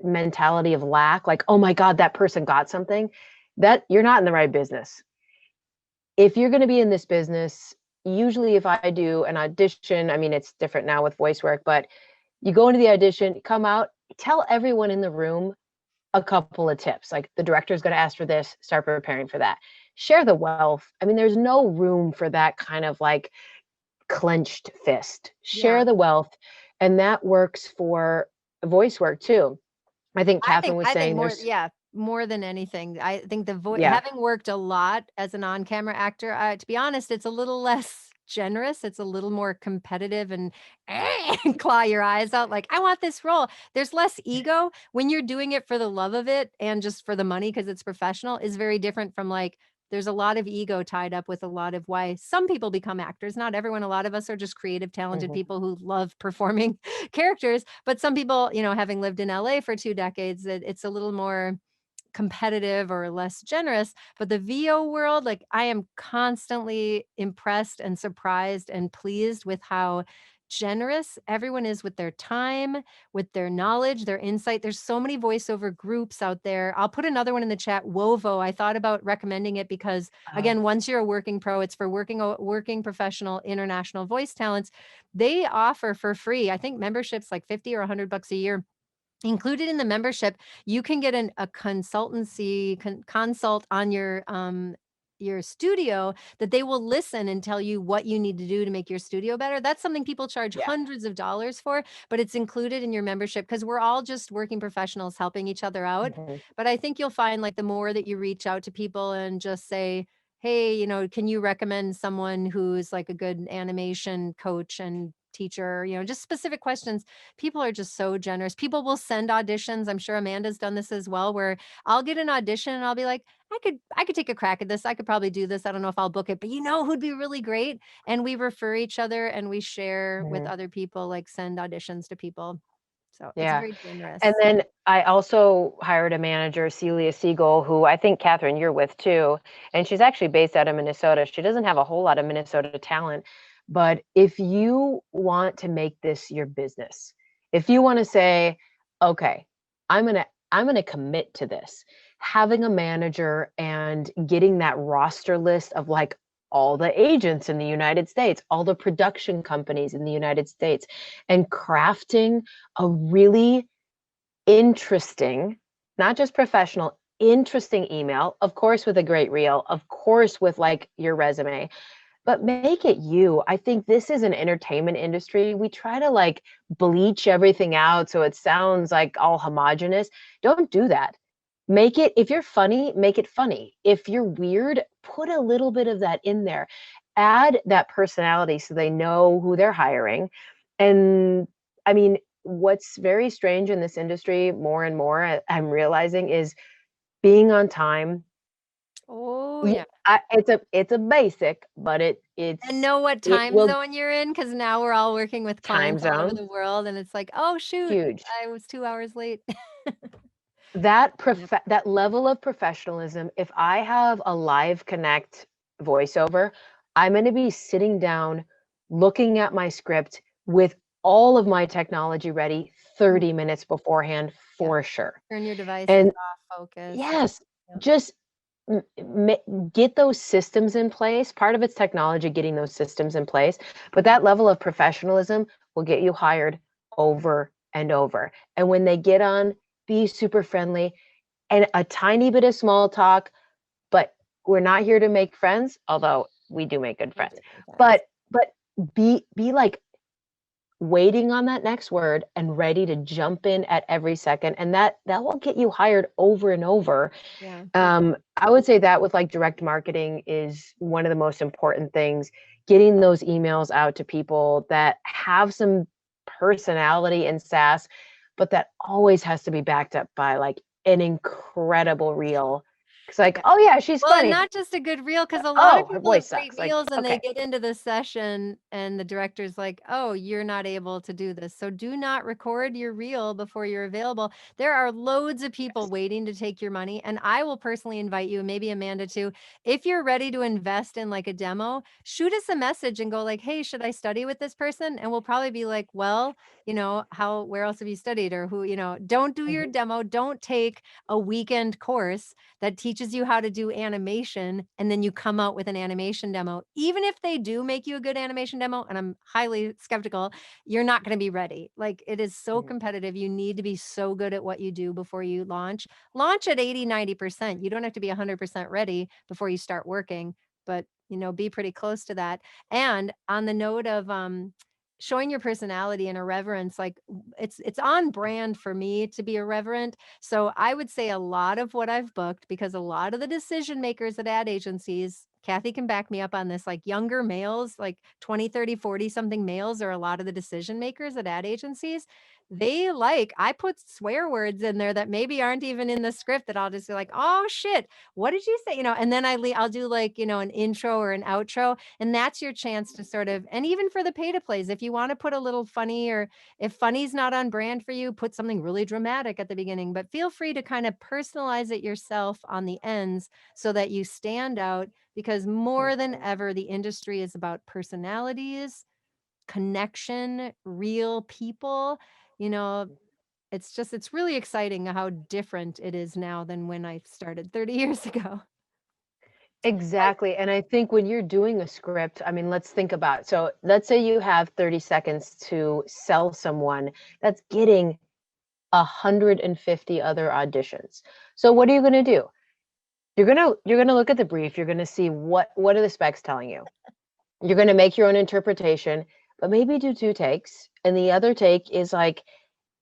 A: mentality of lack, like, oh my God, that person got something, that you're not in the right business. If you're going to be in this business, usually if I do an audition, I mean, it's different now with voice work, but you go into the audition, come out, tell everyone in the room a couple of tips. Like the director's going to ask for this, start preparing for that. Share the wealth. I mean, there's no room for that kind of like clenched fist. Share
C: Yeah.
A: the wealth. And that works for voice work too. I think Catherine was
C: I think
A: saying
C: more,
A: there's,
C: yeah, more than anything. I think
A: yeah.
C: having worked a lot as an on-camera actor, to be honest, it's a little less generous. It's a little more competitive and claw your eyes out like, I want this role. There's less ego when you're doing it for the love of it and just for the money because it's professional is very different from like, there's a lot of ego tied up with a lot of why some people become actors. Not everyone. A lot of us are just creative, talented
A: Mhm.
C: people who love performing characters. But some people, having lived in LA for 2 decades, it's a little more competitive or less generous. But the VO world, like I am constantly impressed and surprised and pleased with how generous everyone is with their time, with their knowledge, their insight. There's so many voiceover groups out there. I'll put another one in the chat, Wovo. I thought about recommending it because again, once you're a working pro, it's for working professional international voice talents. They offer for free, I think memberships like 50 or $100 a year. Included in the membership, you can get a consultancy consult on your studio that they will listen and tell you what you need to do to make your studio better. That's something people charge
A: Yeah.
C: hundreds of dollars for, but it's included in your membership because we're all just working professionals helping each other out.
A: Mhm.
C: But I think you'll find like the more that you reach out to people and just say, hey, can you recommend someone who's like a good animation coach and teacher, just specific questions. People are just so generous. People will send auditions. I'm sure Amanda's done this as well, where I'll get an audition and I'll be like, I could take a crack at this. I could probably do this. I don't know if I'll book it, but who'd be really great? And we refer each other and we share with
A: Mhm.
C: other people, like send auditions to people. So it's
A: Yeah.
C: very
A: And
C: generous.
A: then I also hired a manager, Celia Siegel, who I think Catherine, you're with too. And she's actually based out of Minnesota. She doesn't have a whole lot of Minnesota talent. But if you want to make this your business, if you want to say, okay, I'm gonna commit to this, having a manager and getting that roster list of like all the agents in the United States, all the production companies in the United States, and crafting a really interesting, not just professional, interesting email, of course, with a great reel, of course, with like your resume, but make it you. I think this is an entertainment industry. We try to like bleach everything out so it sounds like all homogenous. Don't do that. Make it, if you're funny, make it funny. If you're weird, put a little bit of that in there. Add that personality so they know who they're hiring. And I mean, what's very strange in this industry more and more, I'm realizing, is being on time,
C: Oh, yeah.
A: It's a basic, but it's
C: And know what
A: it
C: time
A: will
C: zone you're in, because now we're all working with
A: time
C: clients all over
A: zone,
C: the world, and it's like, "Oh, shoot,
A: huge.
C: I was 2 hours late." Yep.
A: That level of professionalism, if I have a live connect voiceover, I'm gonna be sitting down, looking at my script with all of my technology ready
C: Mm,
A: 30 minutes beforehand
C: yep.
A: for sure.
C: Turn your devices
A: And
C: off, focus.
A: yes,
C: Yep.
A: just m ma get those systems in place. Part of it's technology, getting those systems in place, but that level of professionalism will get you hired over and over. And when they get on, be super friendly and a tiny bit of small talk, but we're not here to make friends, although we do make good
C: We
A: friends.
C: do sometimes.
A: But be like waiting on that next word and ready to jump in at every second, and that will get you hired over and over.
C: Yeah.
A: I would say that with like direct marketing is one of the most important things, getting those emails out to people that have some personality and sass, but that always has to be backed up by like an incredible reel. It's like,
C: Yeah.
A: oh yeah, she's
C: Well, and
A: funny.
C: not just a good reel, because a lot of
A: Oh, her
C: people have
A: voice
C: great
A: sucks. Like,
C: reels and they
A: okay.
C: get into the session and the director's like, "Oh, you're not able to do this. So do not record your reel before you're available." There are loads of people
A: Yes.
C: waiting to take your money, and I will personally invite you, and maybe Amanda too, if you're ready to invest in like a demo, shoot us a message and go like, "Hey, should I study with this person?" And we'll probably be like, "Well, where else have you studied, or who, don't do your
A: Mhm.
C: demo, don't take a weekend course that teaches you how to do animation, and then you come out with an animation demo. Even if they do make you a good animation demo, and I'm highly skeptical, you're not going to be ready. Like, it is so
A: Mhm.
C: competitive. You need to be so good at what you do before you launch. Launch at 80, 90%. You don't have to be 100% ready before you start working, but be pretty close to that. And on the note of showing your personality and irreverence, like it's on brand for me to be irreverent. So I would say a lot of what I've booked, because a lot of the decision makers at ad agencies, Kathy can back me up on this, like younger males, like 20, 30, 40 something males are a lot of the decision makers at ad agencies. I put swear words in there that maybe aren't even in the script, that I'll just be like, "Oh shit, what did you say?" And then I'll do like, an intro or an outro. And that's your chance to sort of, and even for the pay to plays, if you want to put a little funny, or if funny's not on brand for you, put something really dramatic at the beginning, but feel free to kind of personalize it yourself on the ends so that you stand out, because more than
A: Mhm.
C: ever, the industry is about personalities, connection, real people. You know, it's really exciting how different it is now than when I started 30 years ago.
A: Exactly. And I think when you're doing a script, I mean, let's think about, so let's say you have 30 seconds to sell someone that's getting 150 other auditions. So what are you going to do? You're going to look at the brief, you're going to see what are the specs telling you. You're going to make your own interpretation, but maybe do two takes. And the other take is like,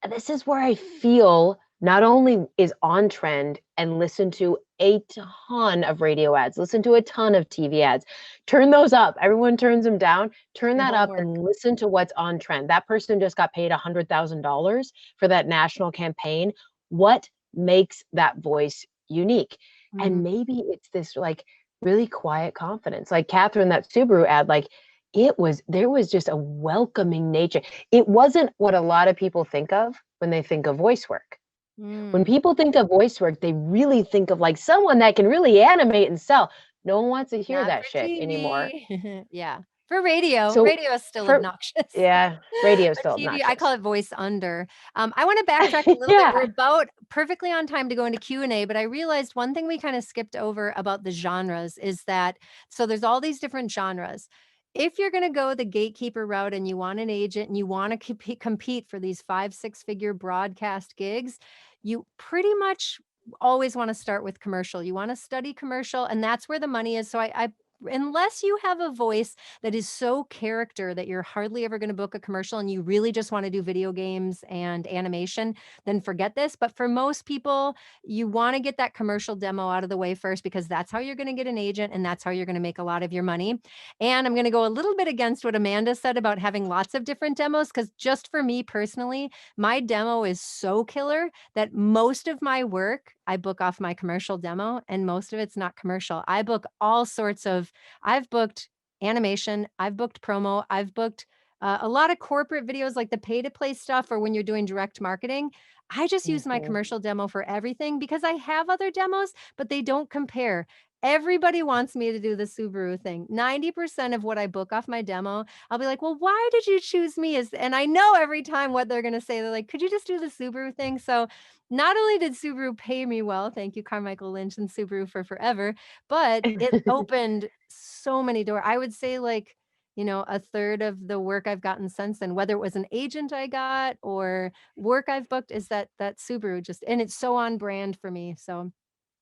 A: this is where I feel not only is on trend, and listen to a ton of radio ads, listen to a ton of TV ads. Turn those up. Everyone turns them down. Turn
C: Your
A: that up
C: homework.
A: and listen to what's on trend. That person just got paid $100,000 for that national campaign. What makes that voice unique?
C: Mhm.
A: And maybe it's this like really quiet confidence. Like Catherine, that Subaru ad, like there was just a welcoming nature. It wasn't what a lot of people think of when they think of voice work. When
C: Mm.
A: people think of voice work, they really think of like someone that can really animate and sell. No one wants to hear
C: Not
A: that
C: for
A: shit anymore.
C: TV. Yeah. For radio,
A: So
C: radio is still
A: for
C: obnoxious.
A: yeah, radio is
C: But
A: still
C: TV, I call
A: obnoxious.
C: it voice under. I want to backtrack a little bit. We're
A: Yeah.
C: about perfectly on time to go into Q&A, but I realized one thing we kind of skipped over about the genres is that, so there's all these different genres. If you're going to go the gatekeeper route and you want an agent and you want to compete for these 5, 6 figure broadcast gigs, you pretty much always want to start with commercial. You want to study commercial, and that's where the money is. So I unless you have a voice that is so character that you're hardly ever going to book a commercial and you really just want to do video games and animation, then forget this. But for most people, you want to get that commercial demo out of the way first, because that's how you're going to get an agent and that's how you're going to make a lot of your money. And I'm going to go a little bit against what Amanda said about having lots of different demos, because just for me personally, my demo is so killer that most of my work I book off my commercial demo, and most of it's not commercial. I book all sorts of, I've booked animation, I've booked promo, I've booked a lot of corporate videos like the pay to play stuff or when you're doing direct marketing. I just use my
A: Mhm.
C: commercial demo for everything because I have other demos, but they don't compare. Everybody wants me to do the Subaru thing. 90% of what I book off my demo, I'll be like, well, why did you choose me? And I know every time what they're going to say. They're like, could you just do the Subaru thing? So not only did Subaru pay me well, thank you, Carmichael Lynch and Subaru for forever, but it opened so many doors. I would say like, a third of the work I've gotten since then, whether it was an agent I got or work I've booked, is that Subaru just, and it's so on brand for me. So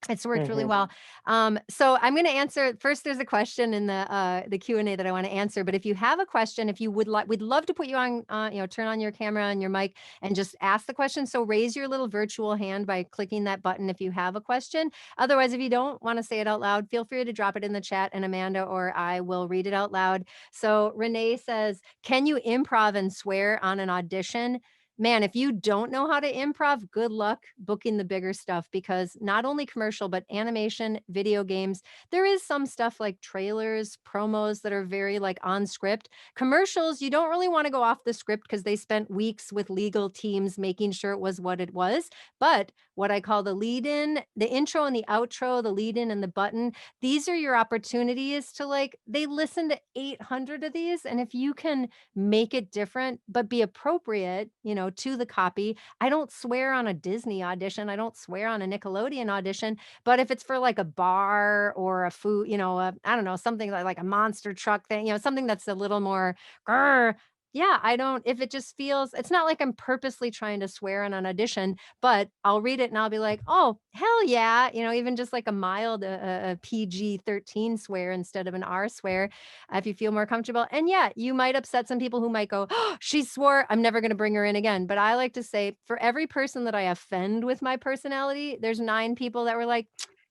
C: it's worked really
A: Mhm.
C: well. So I'm going to answer first. There's a question in the Q&A that I want to answer. But if you have a question, if you would like, we'd love to put you on, turn on your camera and your mic and just ask the question. So raise your little virtual hand by clicking that button if you have a question. Otherwise, if you don't want to say it out loud, feel free to drop it in the chat, and Amanda or I will read it out loud. So Renee says, "Can you improv and swear on an audition?" Man, if you don't know how to improv, good luck booking the bigger stuff, because not only commercial, but animation, video games, there is some stuff like trailers, promos that are very like on script. Commercials, you don't really want to go off the script because they spent weeks with legal teams making sure it was what it was. But what I call the lead in, the intro and the outro, the lead in and the button, these are your opportunities to like, they listen to 800 of these. And if you can make it different, but be appropriate, to the copy. I don't swear on a Disney audition. I don't swear on a Nickelodeon audition. But if it's for like a bar or a food, I don't know, something like a monster truck thing, something that's a little more, grr, yeah, I don't, if it just feels, it's not like I'm purposely trying to swear on an audition, but I'll read it and I'll be like, oh, hell yeah. Even just like a mild, a PG-13 swear instead of an R swear, if you feel more comfortable. And yeah, you might upset some people who might go, oh, she swore, I'm never going to bring her in again. But I like to say, for every person that I offend with my personality, there's 9 people that were like,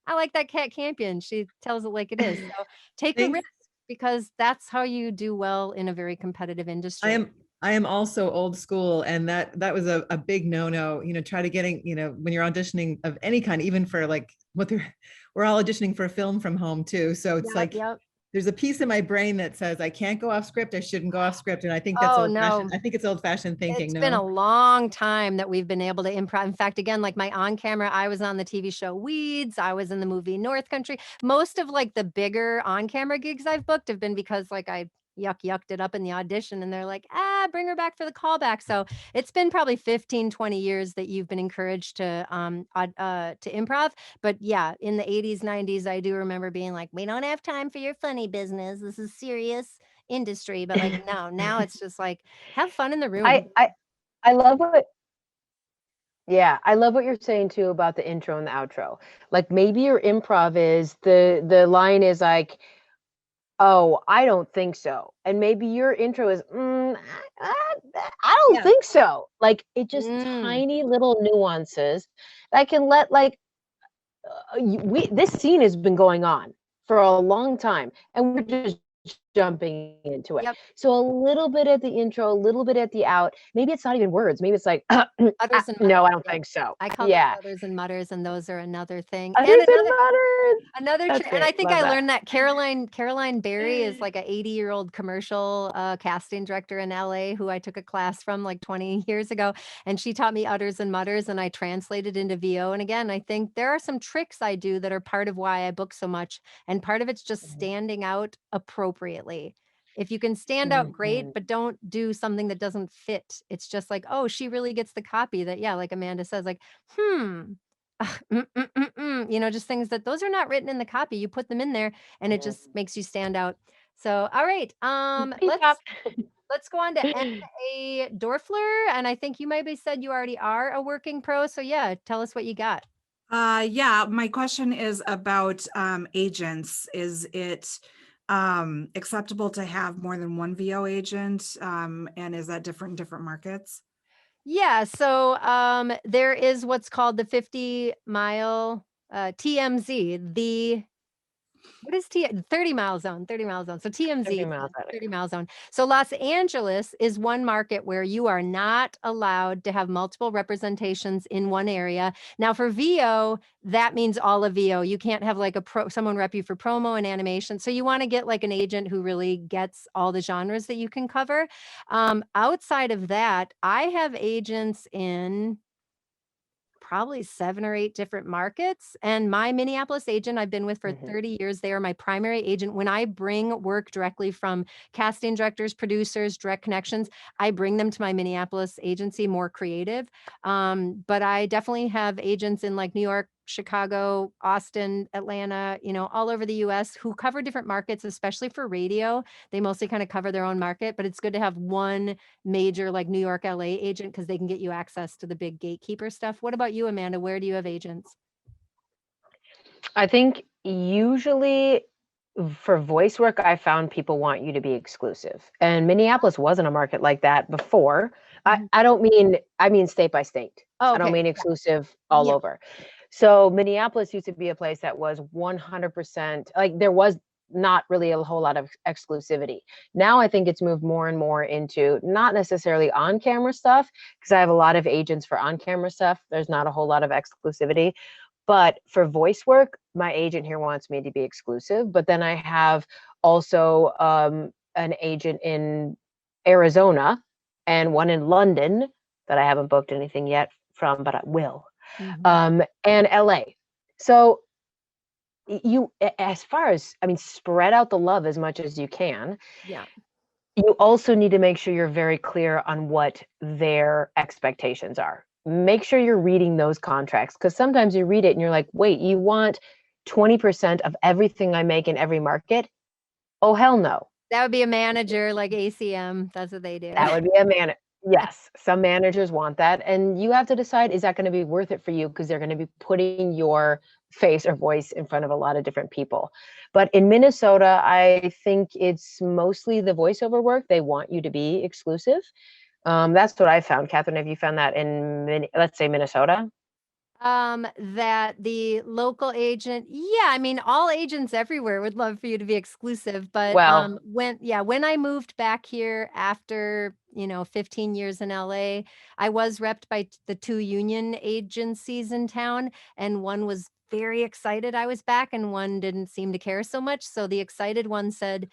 C: I like that cat Campion. She tells it like it is. So take a
I: Thanks.
C: risk, because that's how you do well in a very competitive
I: I
C: industry.
I: am also old school, and that was a big no-no. Try to getting, when you're auditioning of any kind, even for like we're all auditioning for a film from home too. So it's like
C: Yep.
I: there's a piece in my brain that says I can't go off script. I shouldn't go off script. And I think that's
C: Oh,
I: old-fashioned.
C: no.
I: I think it's old-fashioned thinking.
C: It's
I: No.
C: been a long time that we've been able to improv. In fact, again, like my on camera, I was on the TV show Weeds. I was in the movie North Country. Most of like the bigger on camera gigs I've booked have been because like I yucked it up in the audition, and they're like, bring her back for the callback. So it's been probably 15, 20 years that you've been encouraged to improv. But yeah, in the 80s, 90s, I do remember being like, we don't have time for your funny business. This is serious industry. But like, no, now it's just like, have fun in the room.
A: I love what Yeah, I love what you're saying too about the intro and the outro. Like maybe your improv is the line is like, "Oh, I don't think so." And maybe your intro is, I don't
C: Yeah.
A: think so." Like it just
C: Mm.
A: tiny little nuances that can let like this scene has been going on for a long time and we're just jumping into it.
C: Yep.
A: So a little bit at the intro, a little bit at the out. Maybe it's not even words. Maybe it's like,
C: Utters and
A: no,
C: mutters.
A: I don't
C: Yep.
A: think so.
C: I call
A: Yeah.
C: those utters and mutters, and those are another thing. And
A: Others and mutters. That's
C: and I
A: great.
C: think
A: Love
C: I
A: that.
C: learned that Caroline Berry is like a 80-year-old commercial casting director in LA who I took a class from like 20 years ago, and she taught me utters and mutters, and I translated into VO. And again, I think there are some tricks I do that are part of why I book so much, and part of it's just standing out appropriately. If you can stand out, great,
A: Mhm.
C: but don't do something that doesn't fit. It's just like, oh, she really gets the copy that, yeah, like Amanda says, like, just things that those are not written in the copy. You put them in there and it just makes you stand out. So, all right,
A: Peace out.
C: let's go on to N.A. Dorfler. And I think you maybe said you already are a working pro. So yeah, tell us what you got.
J: Yeah, my question is about agents. Is it acceptable to have more than one VO agent? And is that different in different markets?
C: Yeah, so there is what's called the 50-mile TMZ, the What is 30 mile zone? 30 mile zone. So
A: 30
C: TMZ,
A: miles out of
C: 30 mile zone. So Los Angeles is one market where you are not allowed to have multiple representations in one area. Now for VO, that means all of VO. You can't have like someone rep you for promo and animation. So you want to get like an agent who really gets all the genres that you can cover. Outside of that, I have agents in probably 7 or 8 different markets. And my Minneapolis agent I've been with for 30 years, they are my primary agent. When I bring work directly from casting directors, producers, direct connections, I bring them to my Minneapolis agency, more creative. But I definitely have agents in like New York, Chicago, Austin, Atlanta, all over the US who cover different markets, especially for radio. They mostly kind of cover their own market, but it's good to have one major like New York, LA agent because they can get you access to the big gatekeeper stuff. What about you, Amanda? Where do you have agents?
A: I think usually for voice work, I found people want you to be exclusive. And Minneapolis wasn't a market like that before. I don't mean, I mean state by state.
C: Oh,
A: I don't
C: okay.
A: mean exclusive all
C: Yeah.
A: over. So Minneapolis used to be a place that was 100%, like there was not really a whole lot of exclusivity. Now I think it's moved more and more into not necessarily on camera stuff, because I have a lot of agents for on camera stuff. There's not a whole lot of exclusivity. But for voice work, my agent here wants me to be exclusive. But then I have also an agent in Arizona and one in London that I haven't booked anything yet from, but I will. And LA. So you, as far as, I mean, spread out the love as much as you can.
C: Yeah.
A: You also need to make sure you're very clear on what their expectations are. Make sure you're reading those contracts, because sometimes you read it and you're like, wait, you want 20% of everything I make in every market? Oh, hell no.
C: That would be a manager like ACM. That's what they do.
A: That would be a manager. Yes, some managers want that. And you have to decide, is that going to be worth it for you? Because they're going to be putting your face or voice in front of a lot of different people. But in Minnesota, I think it's mostly the voiceover work. They want you to be exclusive. That's what I found. Catherine, have you found that in, let's say, Minnesota?
C: That the local agent, yeah, I mean, all agents everywhere would love for you to be exclusive, but
A: Well,
C: when I moved back here after 15 years in LA, I was repped by the 2 union agencies in town, and one was very excited I was back and one didn't seem to care so much. So the excited one said,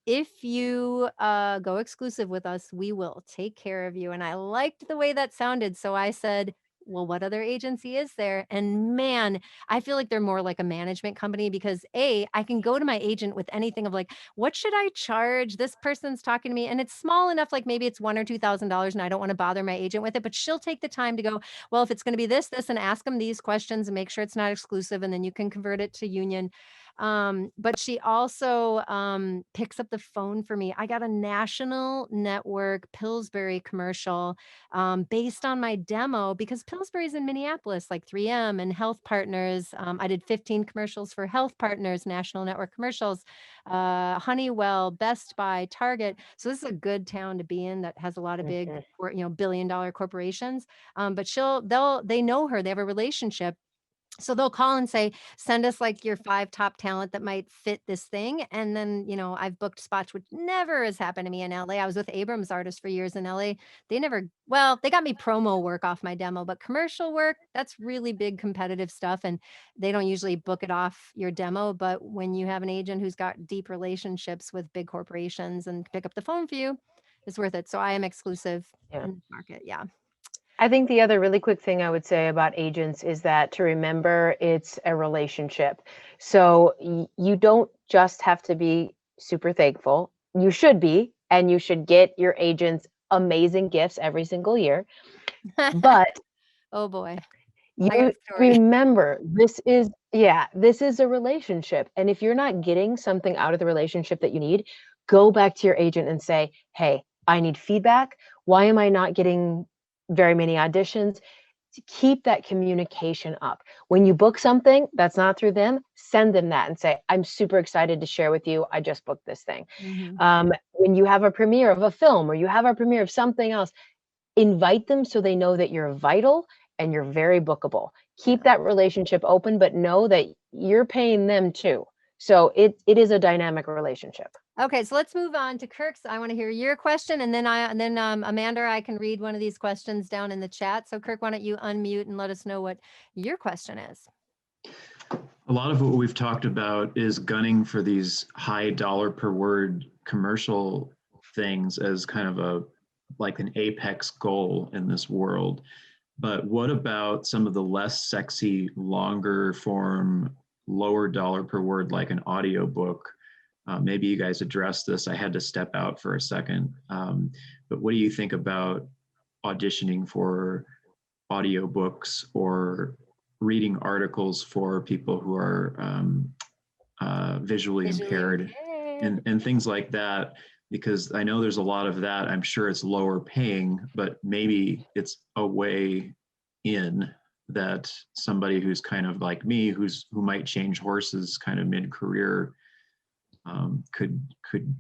C: if you go exclusive with us, we will take care of you. And I liked the way that sounded. So I said, well, what other agency is there? And man, I feel like they're more like a management company because I can go to my agent with anything of like, what should I charge? This person's talking to me and it's small enough, like maybe it's $1,000 or $2,000 and I don't want to bother my agent with it, but she'll take the time to go, well, if it's going to be this, and ask them these questions and make sure it's not exclusive. And then you can convert it to union. But she also picks up the phone for me. I got a national network Pillsbury commercial based on my demo because Pillsbury's in Minneapolis, like 3M and Health Partners. I did 15 commercials for Health Partners, national network commercials, Honeywell, Best Buy, Target. So this is a good town to be in that has a lot of big, billion-dollar corporations. But they know her, they have a relationship. So they'll call and say, send us like your 5 top talent that might fit this thing. And then, I've booked spots, which never has happened to me in LA. I was with Abrams artists for years in LA. They got me promo work off my demo, but commercial work, that's really big competitive stuff. And they don't usually book it off your demo. But when you have an agent who's got deep relationships with big corporations and pick up the phone for you, it's worth it. So I am exclusive in the market. Yeah.
A: I think the other really quick thing I would say about agents is that to remember it's a relationship. So you don't just have to be super thankful. You should be, and you should get your agents amazing gifts every single year. But
C: oh boy.
A: You remember, this is a relationship. And if you're not getting something out of the relationship that you need, go back to your agent and say, hey, I need feedback. Why am I not getting very many auditions? To keep that communication up. When you book something that's not through them, send them that and say, I'm super excited to share with you. I just booked this thing. When you have a premiere of a film or you have a premiere of something else, invite them so they know that you're vital and you're very bookable. Keep that relationship open, but know that you're paying them too. So it is a dynamic relationship.
C: Okay, so let's move on to Kirk's. I want to hear your question, and then Amanda, I can read one of these questions down in the chat. So Kirk, why don't you unmute and let us know what your question is?
K: A lot of what we've talked about is gunning for these high dollar per word commercial things as kind of like an apex goal in this world. But what about some of the less sexy, longer form, lower dollar per word, like an audiobook? Maybe you guys addressed this. I had to step out for a second. But what do you think about auditioning for audiobooks or reading articles for people who are visually impaired and things like that? Because I know there's a lot of that. I'm sure it's lower paying, but maybe it's a way in that somebody who's kind of like me, who might change horses kind of mid-career, could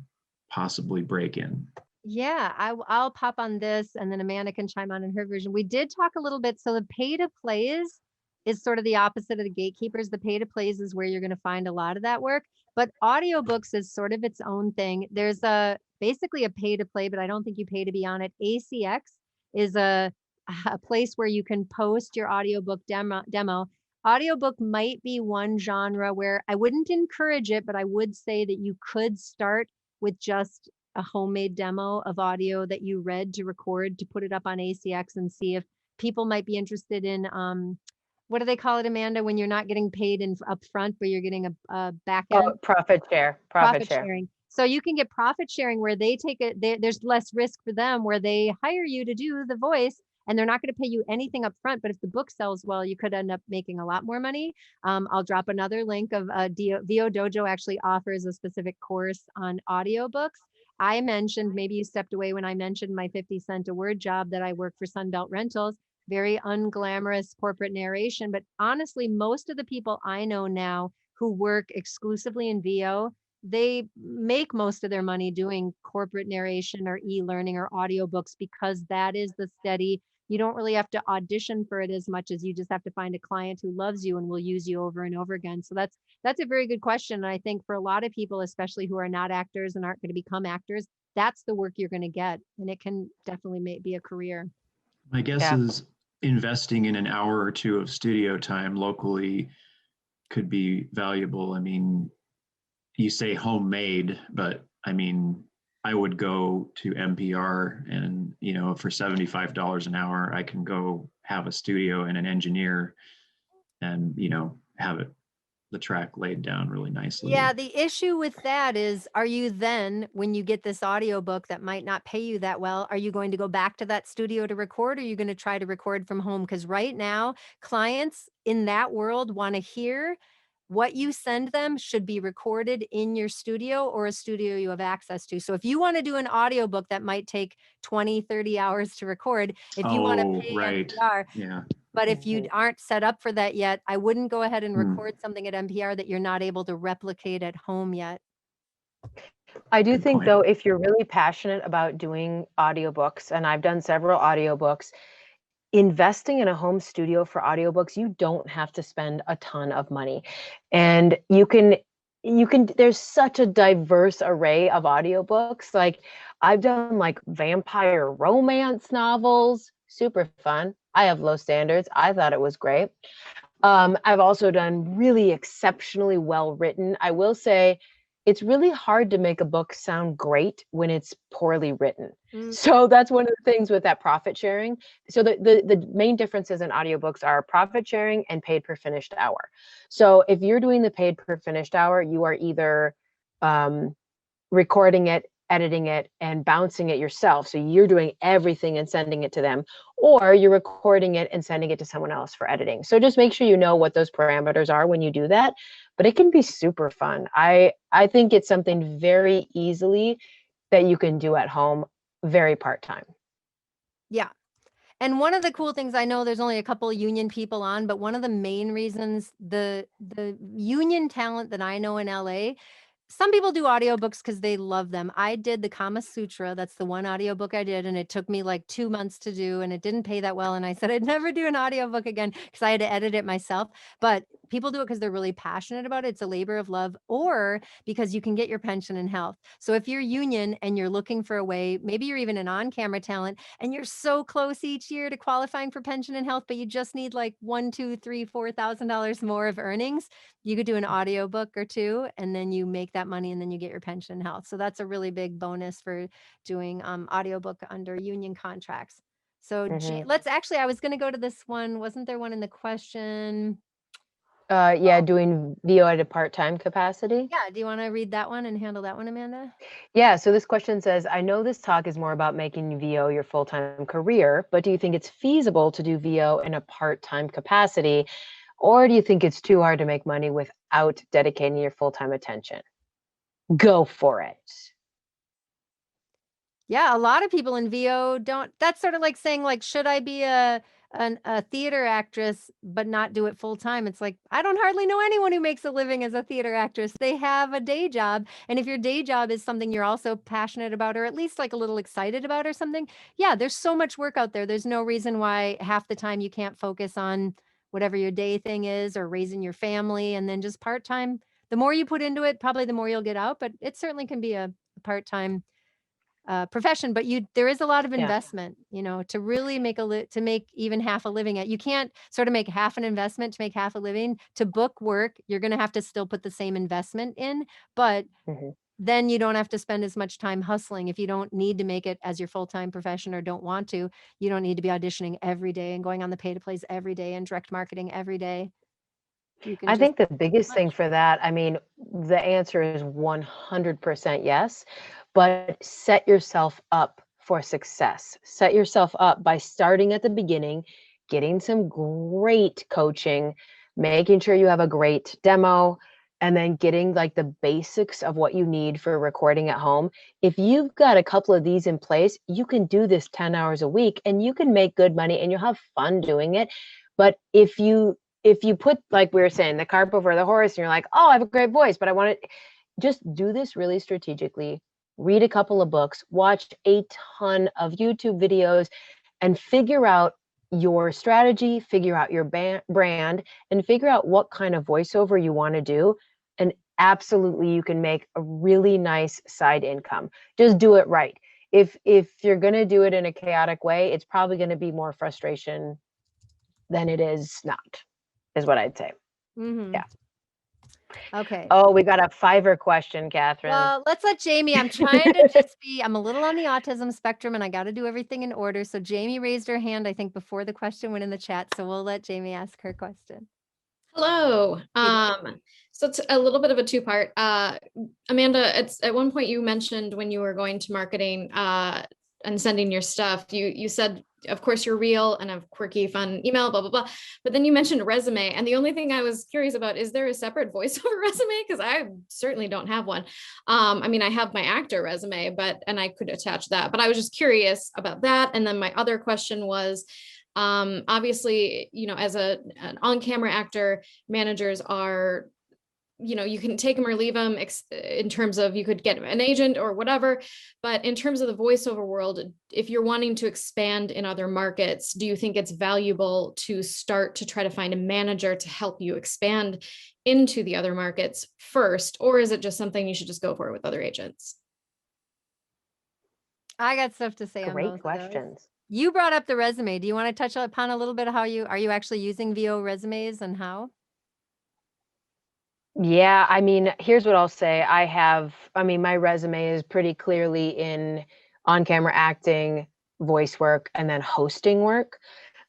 K: possibly break in.
C: Yeah, I'll pop on this, and then Amanda can chime on in her version. We did talk a little bit. So the pay to plays is sort of the opposite of the gatekeepers. The pay to plays is where you're going to find a lot of that work, but audiobooks is sort of its own thing. There's basically a pay to play, but I don't think you pay to be on it. ACX is a place where you can post your audiobook demo. Audiobook might be one genre where I wouldn't encourage it, but I would say that you could start with just a homemade demo of audio that you read to record, to put it up on ACX and see if people might be interested in, what do they call it, Amanda, when you're not getting paid in upfront, but you're getting a back end?
A: Profit share. Profit share.
C: Sharing. So you can get profit sharing where they take it, there's less risk for them, where they hire you to do the voice and they're not going to pay you anything up front. But if the book sells well, you could end up making a lot more money. I'll drop another link of VO Dojo actually offers a specific course on audiobooks. I mentioned, maybe you stepped away when I mentioned my 50 cent a word job that I work for Sunbelt Rentals, very unglamorous corporate narration. But honestly, most of the people I know now who work exclusively in VO, they make most of their money doing corporate narration or e-learning or audiobooks, because that is the steady. You don't really have to audition for it as much as you just have to find a client who loves you and will use you over and over again. So that's a very good question. And I think for a lot of people, especially who are not actors and aren't going to become actors, that's the work you're going to get. And it can definitely be a career.
K: My guess is investing in an hour or two of studio time locally could be valuable. I mean, you say homemade, but I mean, I would go to NPR and, for $75 an hour, I can go have a studio and an engineer and, have the track laid down really nicely.
C: Yeah, the issue with that is, are you then, when you get this audiobook that might not pay you that well, are you going to go back to that studio to record, or are you going to try to record from home? Because right now, clients in that world want to hear what you send them should be recorded in your studio or a studio you have access to. So if you want to do an audiobook that might take 20, 30 hours to record, if you want to pay NPR, but if you aren't set up for that yet, I wouldn't go ahead and record something at NPR that you're not able to replicate at home yet.
A: I do think, though, if you're really passionate about doing audiobooks, and I've done several audiobooks, investing in a home studio for audiobooks, you don't have to spend a ton of money. And you can, there's such a diverse array of audiobooks. Like I've done like vampire romance novels, super fun. I have low standards. I thought it was great. I've also done really exceptionally well written. I will say it's really hard to make a book sound great when it's poorly written. So that's one of the things with that profit sharing. So the main differences in audiobooks are profit sharing and paid per finished hour. So if you're doing the paid per finished hour, you are either recording it, editing it, and bouncing it yourself. So you're doing everything and sending it to them, or you're recording it and sending it to someone else for editing. So just make sure you know what those parameters are when you do that. But it can be super fun. I think it's something very easily that you can do at home, very part-time.
C: Yeah. And one of the cool things, I know there's only a couple of union people on, but one of the main reasons the union talent that I know in LA, some people do audiobooks because they love them. I did the Kama Sutra. That's the one audiobook I did. And it took me like 2 months to do, and it didn't pay that well. And I said, I'd never do an audiobook again because I had to edit it myself. But people do it because they're really passionate about it. It's a labor of love, or because you can get your pension and health. So if you're union and you're looking for a way, maybe you're even an on-camera talent and you're so close each year to qualifying for pension and health, but you just need like $1, $2, $3, $4,000 more of earnings, you could do an audio book or two, and then you make that money and then you get your pension and health. So that's a really big bonus for doing audiobook under union contracts. So let's actually, I was going to go to this one. Wasn't there one in the question?
A: Yeah, doing VO at a part-time capacity.
C: Yeah. Do you want to read that one and handle that one, Amanda?
A: Yeah, so this question says, I know this talk is more about making VO your full-time career, but do you think it's feasible to do VO in a part-time capacity? Or do you think it's too hard to make money without dedicating your full-time attention? Go for it.
C: Yeah, a lot of people in VO don't. That's sort of like saying, like, should I be a theater actress but not do it full time? It's like, I don't hardly know anyone who makes a living as a theater actress. They have a day job, and if your day job is something you're also passionate about, or at least like a little excited about or something, yeah, there's so much work out there. There's no reason why half the time you can't focus on whatever your day thing is, or raising your family, and then just part time. The more you put into it, probably the more you'll get out, but it certainly can be a part time profession. But there is a lot of investment, to really make to make even half a living at. You can't sort of make half an investment to make half a living. To book work, you're going to have to still put the same investment in, but then you don't have to spend as much time hustling. If you don't need to make it as your full-time profession or don't want to, you don't need to be auditioning every day and going on the pay to plays every day and direct marketing every day.
A: I think the biggest thing for that, I mean, the answer is 100% yes, but set yourself up for success. Set yourself up by starting at the beginning, getting some great coaching, making sure you have a great demo, and then getting like the basics of what you need for recording at home. If you've got a couple of these in place, you can do this 10 hours a week and you can make good money and you'll have fun doing it. But if you put, like we were saying, the cart before the horse, and you're like, oh, I have a great voice, but I want to just do this really strategically, read a couple of books, watch a ton of YouTube videos, and figure out your strategy, figure out your brand, and figure out what kind of voiceover you want to do. And absolutely, you can make a really nice side income. Just do it right. If you're going to do it in a chaotic way, it's probably going to be more frustration than it is not, is what I'd say. Yeah.
C: Okay.
A: Oh, we got a Fiverr question, Catherine.
C: Well, let's let Jamie. I'm trying to just I'm a little on the autism spectrum and I got to do everything in order. So Jamie raised her hand, I think, before the question went in the chat. So we'll let Jamie ask her question.
L: Hello. So it's a little bit of a two-part. Amanda, at one point you mentioned when you were going to marketing and sending your stuff, you said, of course, you're real and have quirky, fun email, blah, blah, blah. But then you mentioned a resume. And the only thing I was curious about, is there a separate voiceover resume? Because I certainly don't have one. I mean, I have my actor resume, and I could attach that. But I was just curious about that. And then my other question was, obviously, as an on-camera actor, managers are, you can take them or leave them in terms of you could get an agent or whatever. But in terms of the voiceover world, if you're wanting to expand in other markets, do you think it's valuable to start to try to find a manager to help you expand into the other markets first? Or is it just something you should just go for with other agents?
C: I got stuff to say on both
A: Great questions.
C: You brought up the resume. Do you want to touch upon a little bit of are you actually using VO resumes and how?
A: Yeah, I mean, here's what I'll say. My resume is pretty clearly in on-camera acting, voice work, and then hosting work.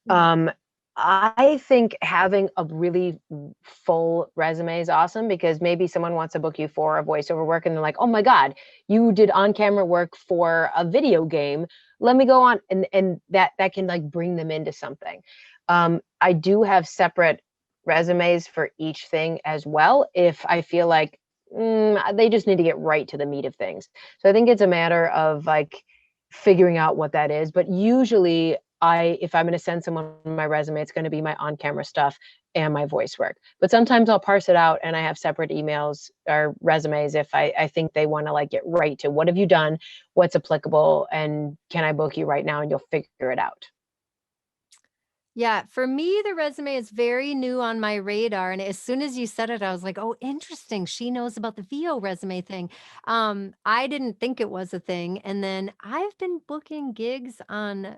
A: I think having a really full resume is awesome because maybe someone wants to book you for a voiceover work and they're like, oh my God, you did on-camera work for a video game. Let me go on. And that can like bring them into something. I do have separate resumes for each thing as well if I feel like they just need to get right to the meat of things. So I think it's a matter of like figuring out what that is. But usually if I'm going to send someone my resume, it's going to be my on-camera stuff and my voice work. But sometimes I'll parse it out and I have separate emails or resumes if I think they want to like get right to what have you done, what's applicable, and can I book you right now, and you'll figure it out.
C: Yeah, for me, the resume is very new on my radar. And as soon as you said it, I was like, oh, interesting. She knows about the VO resume thing. I didn't think it was a thing. And then I've been booking gigs on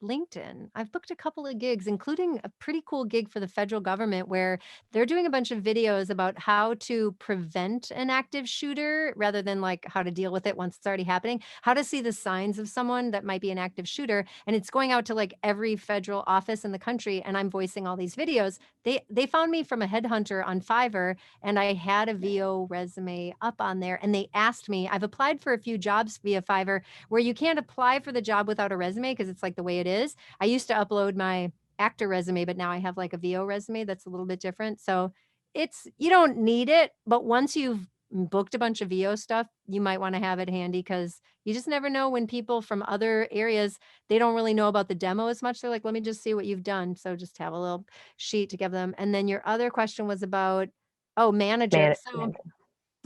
C: LinkedIn. I've booked a couple of gigs, including a pretty cool gig for the federal government where they're doing a bunch of videos about how to prevent an active shooter rather than like how to deal with it once it's already happening, how to see the signs of someone that might be an active shooter. And it's going out to like every federal office in the country. And I'm voicing all these videos. They found me from a headhunter on Fiverr, and I had a VO resume up on there. And they asked me, I've applied for a few jobs via Fiverr where you can't apply for the job without a resume because it's like the way it is. I used to upload my actor resume, but now I have like a VO resume that's a little bit different. So you don't need it, but once you've booked a bunch of VO stuff, you might want to have it handy because you just never know when people from other areas, they don't really know about the demo as much. They're like, let me just see what you've done. So just have a little sheet to give them. And then your other question was about, oh, manager. So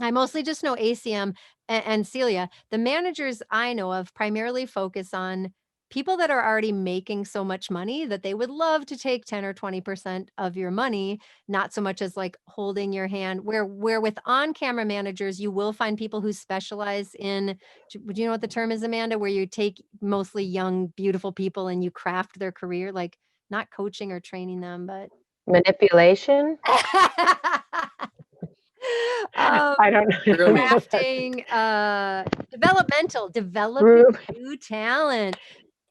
C: I mostly just know ACM and Celia. The managers I know of primarily focus on people that are already making so much money that they would love to take 10 or 20% of your money, not so much as like holding your hand. Where with on-camera managers, you will find people who specialize in, do you know what the term is, Amanda, where you take mostly young, beautiful people and you craft their career, like not coaching or training them, but
A: Manipulation? I don't know.
C: Crafting, developing new talent.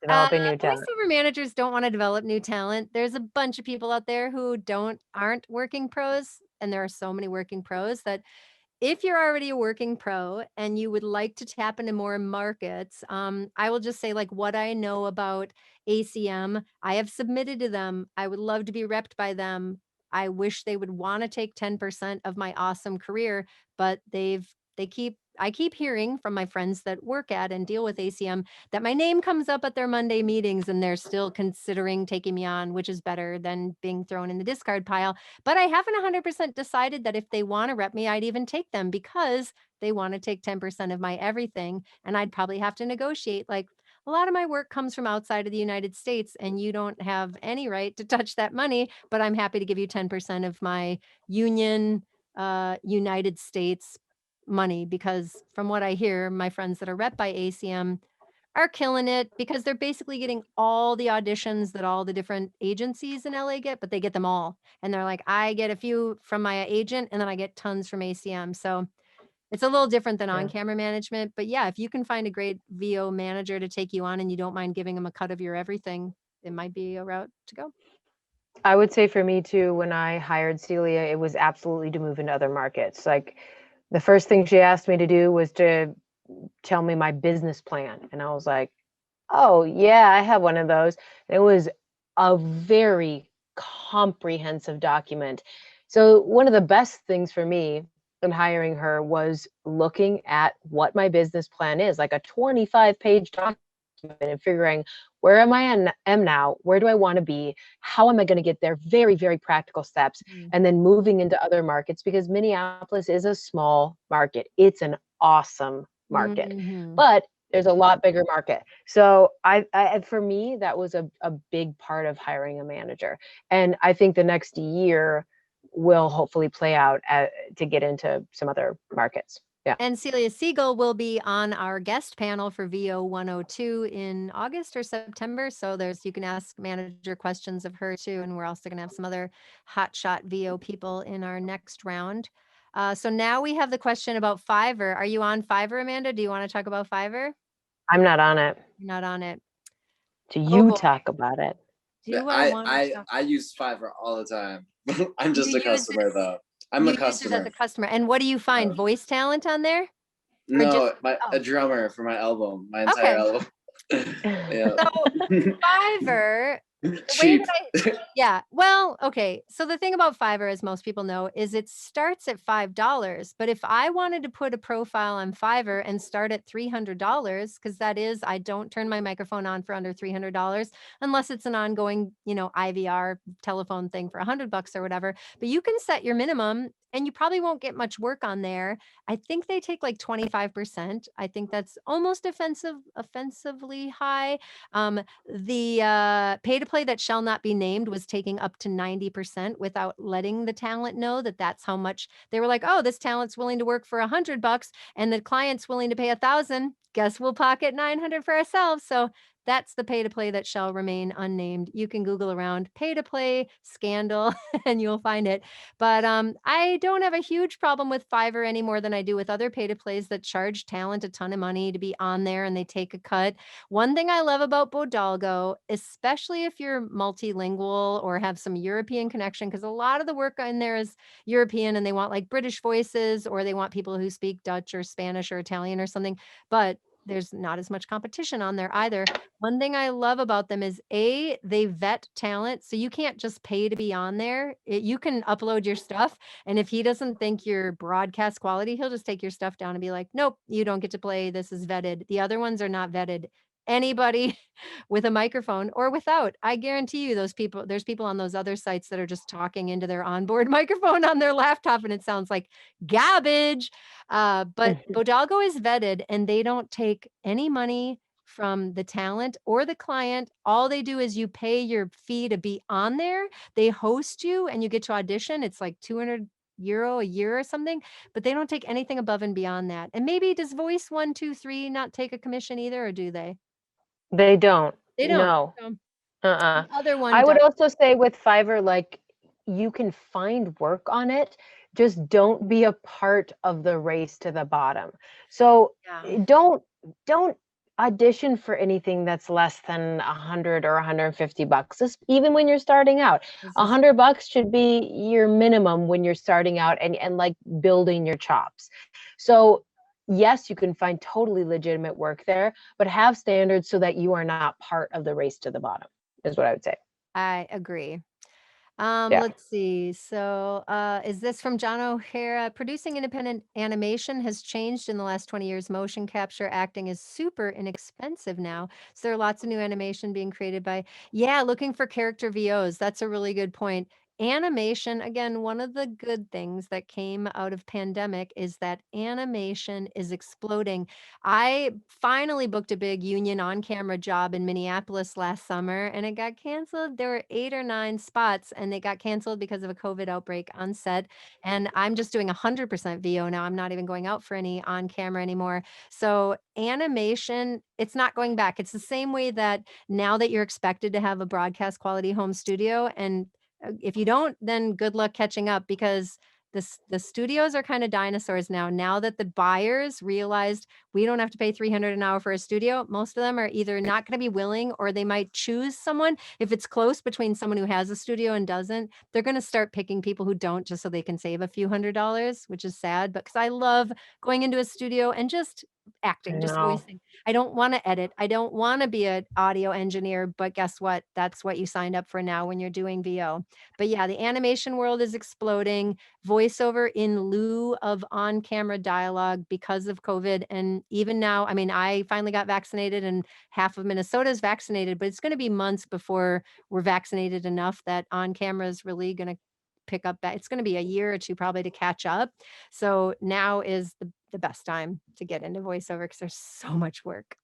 A: Developing new talent.
C: Voiceover managers don't want to develop new talent. There's a bunch of people out there who aren't working pros, and there are so many working pros that if you're already a working pro and you would like to tap into more markets, I will just say like what I know about ACM, I have submitted to them. I would love to be repped by them. I wish they would want to take 10% of my awesome career, but I keep hearing from my friends that work at and deal with ACM that my name comes up at their Monday meetings and they're still considering taking me on, which is better than being thrown in the discard pile. But I haven't 100% decided that if they want to rep me, I'd even take them because they want to take 10% of my everything. And I'd probably have to negotiate. Like a lot of my work comes from outside of the United States and you don't have any right to touch that money, but I'm happy to give you 10% of my union, United States money because from what I hear, my friends that are rep by ACM are killing it because they're basically getting all the auditions that all the different agencies in LA get, but they get them all. And they're like, I get a few from my agent and then I get tons from ACM. So it's a little different than on-camera management. But yeah, if you can find a great VO manager to take you on and you don't mind giving them a cut of your everything, it might be a route to go.
A: I would say for me too, when I hired Celia, it was absolutely to move into other markets. Like the first thing she asked me to do was to tell me my business plan. And I was like, oh, yeah, I have one of those. It was a very comprehensive document. So one of the best things for me in hiring her was looking at what my business plan is, like a 25-page document, and figuring where am now, where do I want to be, how am I going to get there, very, very practical steps, and then moving into other markets because Minneapolis is a small market. It's an awesome market, but there's a lot bigger market. So I for me, that was a big part of hiring a manager. And I think the next year will hopefully play out to get into some other markets. Yeah.
C: And Celia Siegel will be on our guest panel for VO 102 in August or September. So you can ask manager questions of her too. And we're also going to have some other hotshot VO people in our next round. So now we have the question about Fiverr. Are you on Fiverr, Amanda? Do you want to talk about Fiverr?
A: I'm not on it.
C: You're not on it.
A: Do you talk about it?
M: I use Fiverr all the time. I'm just a customer though. I'm a customer.
C: As a customer. And what do you find? Voice talent on there?
M: No, a drummer for my album, my entire album. Yeah.
C: So Fiverr,
M: cheap.
C: Yeah. Well, okay. So the thing about Fiverr, as most people know, is it starts at $5. But if I wanted to put a profile on Fiverr and start at $300, because I don't turn my microphone on for under $300 unless it's an ongoing, IVR telephone thing for $100 or whatever. But you can set your minimum and you probably won't get much work on there. I think they take like 25%. I think that's almost offensively high. The pay to play that shall not be named was taking up to 90% without letting the talent know that that's how much they were like, oh, this talent's willing to work for $100 and the client's willing to pay 1,000. Guess we'll pocket 900 for ourselves. So that's the pay to play that shall remain unnamed. You can Google around pay to play scandal and you'll find it. But I don't have a huge problem with Fiverr any more than I do with other pay to plays that charge talent a ton of money to be on there and they take a cut. One thing I love about Bodalgo, especially if you're multilingual or have some European connection, because a lot of the work in there is European and they want like British voices or they want people who speak Dutch or Spanish or Italian or something. But there's not as much competition on there either. One thing I love about them is they vet talent. So you can't just pay to be on there. You can upload your stuff. And if he doesn't think you're broadcast quality, he'll just take your stuff down and be like, nope, you don't get to play. This is vetted. The other ones are not vetted. Anybody with a microphone or without, I guarantee you there's people on those other sites that are just talking into their onboard microphone on their laptop and it sounds like garbage. But Bodalgo is vetted and they don't take any money from the talent or the client. All they do is you pay your fee to be on there. They host you and you get to audition. It's like €200 a year or something, but they don't take anything above and beyond that. And maybe does Voice 123 not take a commission either, or do they?
A: They don't.
C: They don't.
A: No.
C: The other one
A: I would
C: does.
A: also say with Fiverr, like you can find work on it. Just don't be a part of the race to the bottom. So don't audition for anything that's less than 100 or $150. Even when you're starting out, $100 should be your minimum when you're starting out and like building your chops. So yes, you can find totally legitimate work there, but have standards so that you are not part of the race to the bottom, is what I would say.
C: I agree.
A: Yeah.
C: Let's see. So, is this from John O'Hara? Producing independent animation has changed in the last 20 years. Motion capture acting is super inexpensive now. So there are lots of new animation being created by, looking for character VOs. That's a really good point. Animation, again, one of the good things that came out of pandemic is that animation is exploding. I finally booked a big union on-camera job in Minneapolis last summer and it got canceled. There were 8 or 9 spots and they got canceled because of a COVID outbreak on set. And I'm just doing 100% VO now. I'm not even going out for any on-camera anymore. So animation, it's not going back. It's the same way that now that you're expected to have a broadcast quality home studio, and if you don't, then good luck catching up, because the studios are kind of dinosaurs now. Now that the buyers realized we don't have to pay $300 an hour for a studio, most of them are either not going to be willing, or they might choose someone. If it's close between someone who has a studio and doesn't, they're going to start picking people who don't, just so they can save a few $100s, which is sad. But because I love going into a studio and just acting, just voicing. I don't want to edit. I don't want to be an audio engineer, but guess what? That's what you signed up for now when you're doing VO. But yeah, the animation world is exploding. Voiceover in lieu of on-camera dialogue because of COVID. And even now, I mean, I finally got vaccinated and half of Minnesota is vaccinated, but it's going to be months before we're vaccinated enough that on-camera is really going to pick up. It's going to be a year or two probably to catch up. So now is the best time to get into voiceover because there's so much work.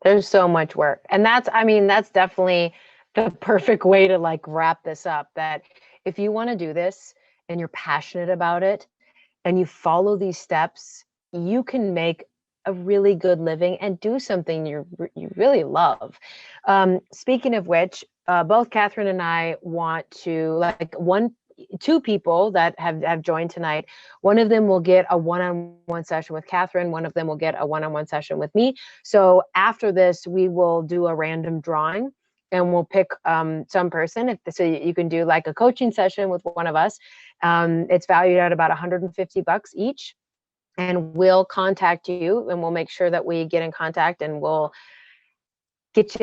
A: There's so much work. And that's definitely the perfect way to like wrap this up, that if you want to do this and you're passionate about it and you follow these steps, you can make a really good living and do something you really love. Speaking of which, both Catherine and I want to, two people that have joined tonight, one of them will get a one-on-one session with Catherine, one of them will get a one-on-one session with me. So after this, we will do a random drawing and we'll pick some person. So you can do like a coaching session with one of us. It's valued at about $150 each. And we'll contact you and we'll make sure that we get in contact and we'll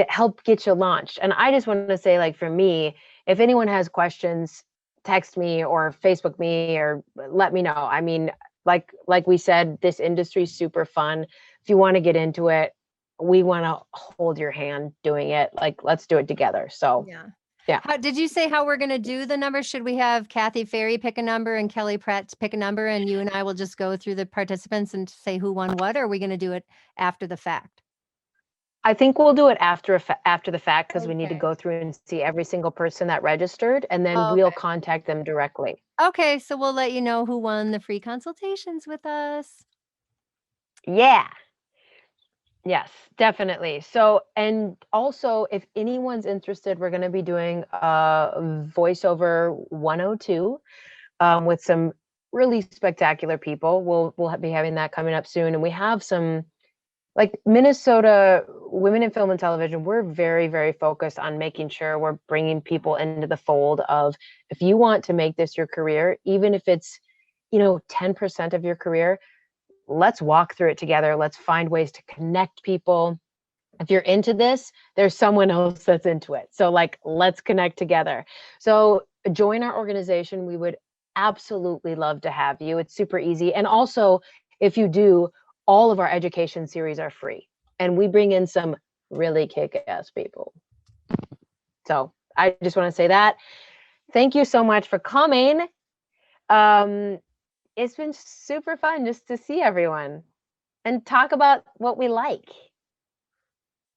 A: help get you launched. And I just want to say, like, for me, if anyone has questions, text me or Facebook me or let me know. I mean, like we said, this industry is super fun. If you want to get into it, we want to hold your hand doing it. Like, let's do it together. So yeah.
C: Did you say how we're going to do the numbers? Should we have Kathy Ferry pick a number and Kelly Pratt pick a number, and you and I will just go through the participants and say who won what, or are we going to do it after the fact?
A: I think we'll do it after after the fact because we need to
C: Okay.
A: go through and see every single person that registered, and then
C: Oh,
A: we'll
C: okay.
A: contact them directly.
C: Okay, so we'll let you know who won the free consultations with us.
A: Yeah. Yes, definitely. So, and also, if anyone's interested, we're going to be doing Voiceover 102 with some really spectacular people. We'll be having that coming up soon, and we have some like Minnesota Women in Film and Television. We're very, very focused on making sure we're bringing people into the fold of if you want to make this your career, even if it's 10% of your career, let's walk through it together. Let's find ways to connect people. If you're into this, there's someone else that's into it. So like, let's connect together. So join our organization. We would absolutely love to have you. It's super easy. And also, if you do, all of our education series are free. And we bring in some really kick-ass people. So I just want to say that. Thank you so much for coming. It's been super fun just to see everyone and talk about what we like.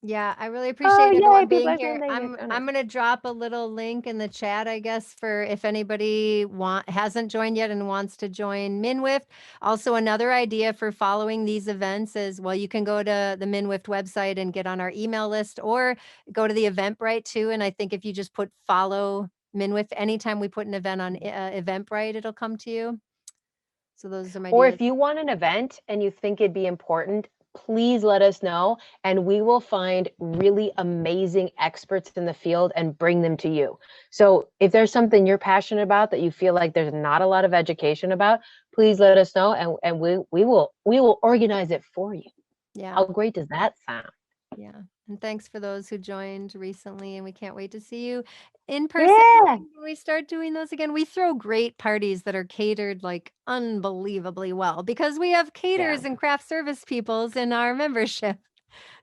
C: Yeah, I really appreciate
A: yay,
C: everyone
A: people
C: being
A: are
C: here.
A: sending
C: I'm
A: it. Oh,
C: I'm
A: nice.
C: gonna drop a little link in the chat, I guess, for if anybody hasn't joined yet and wants to join MinWift. Also, another idea for following these events is, well, you can go to the MinWift website and get on our email list, or go to the Eventbrite too. And I think if you just put follow MinWift, anytime we put an event on Eventbrite, it'll come to you. So those are my
A: Or
C: ideas.
A: if you want an event and you think it'd be important, please let us know and we will find really amazing experts in the field and bring them to you. So if there's something you're passionate about that you feel like there's not a lot of education about, please let us know and we will organize it for you.
C: Yeah.
A: How great does that sound?
C: Yeah. And thanks for those who joined recently, and we can't wait to see you in person
A: Yeah.
C: when we start doing those again. We throw great parties that are catered like unbelievably well because we have caterers and craft service peoples in our membership.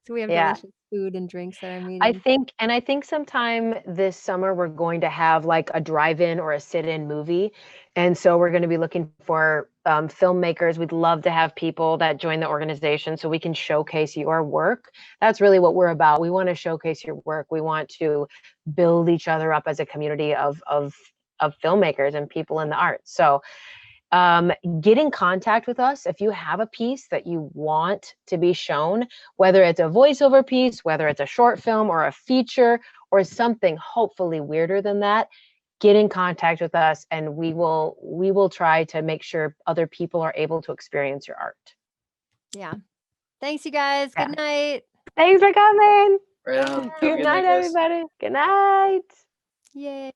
C: So we have
A: Yeah.
C: delicious food and drinks at our
A: I
C: meetings.
A: think sometime this summer we're going to have like a drive-in or a sit-in movie. And so we're going to be looking for filmmakers. We'd love to have people that join the organization so we can showcase your work. That's really what we're about. We want to showcase your work. We want to build each other up as a community of filmmakers and people in the arts. So get in contact with us if you have a piece that you want to be shown, whether it's a voiceover piece, whether it's a short film or a feature or something hopefully weirder than that. Get in contact with us and we will try to make sure other people are able to experience your art.
C: Yeah. Thanks, you guys. Good night.
A: Thanks for coming.
M: Right on. Have a
A: Good night,
M: guys.
A: everybody. Good night.
C: Yay.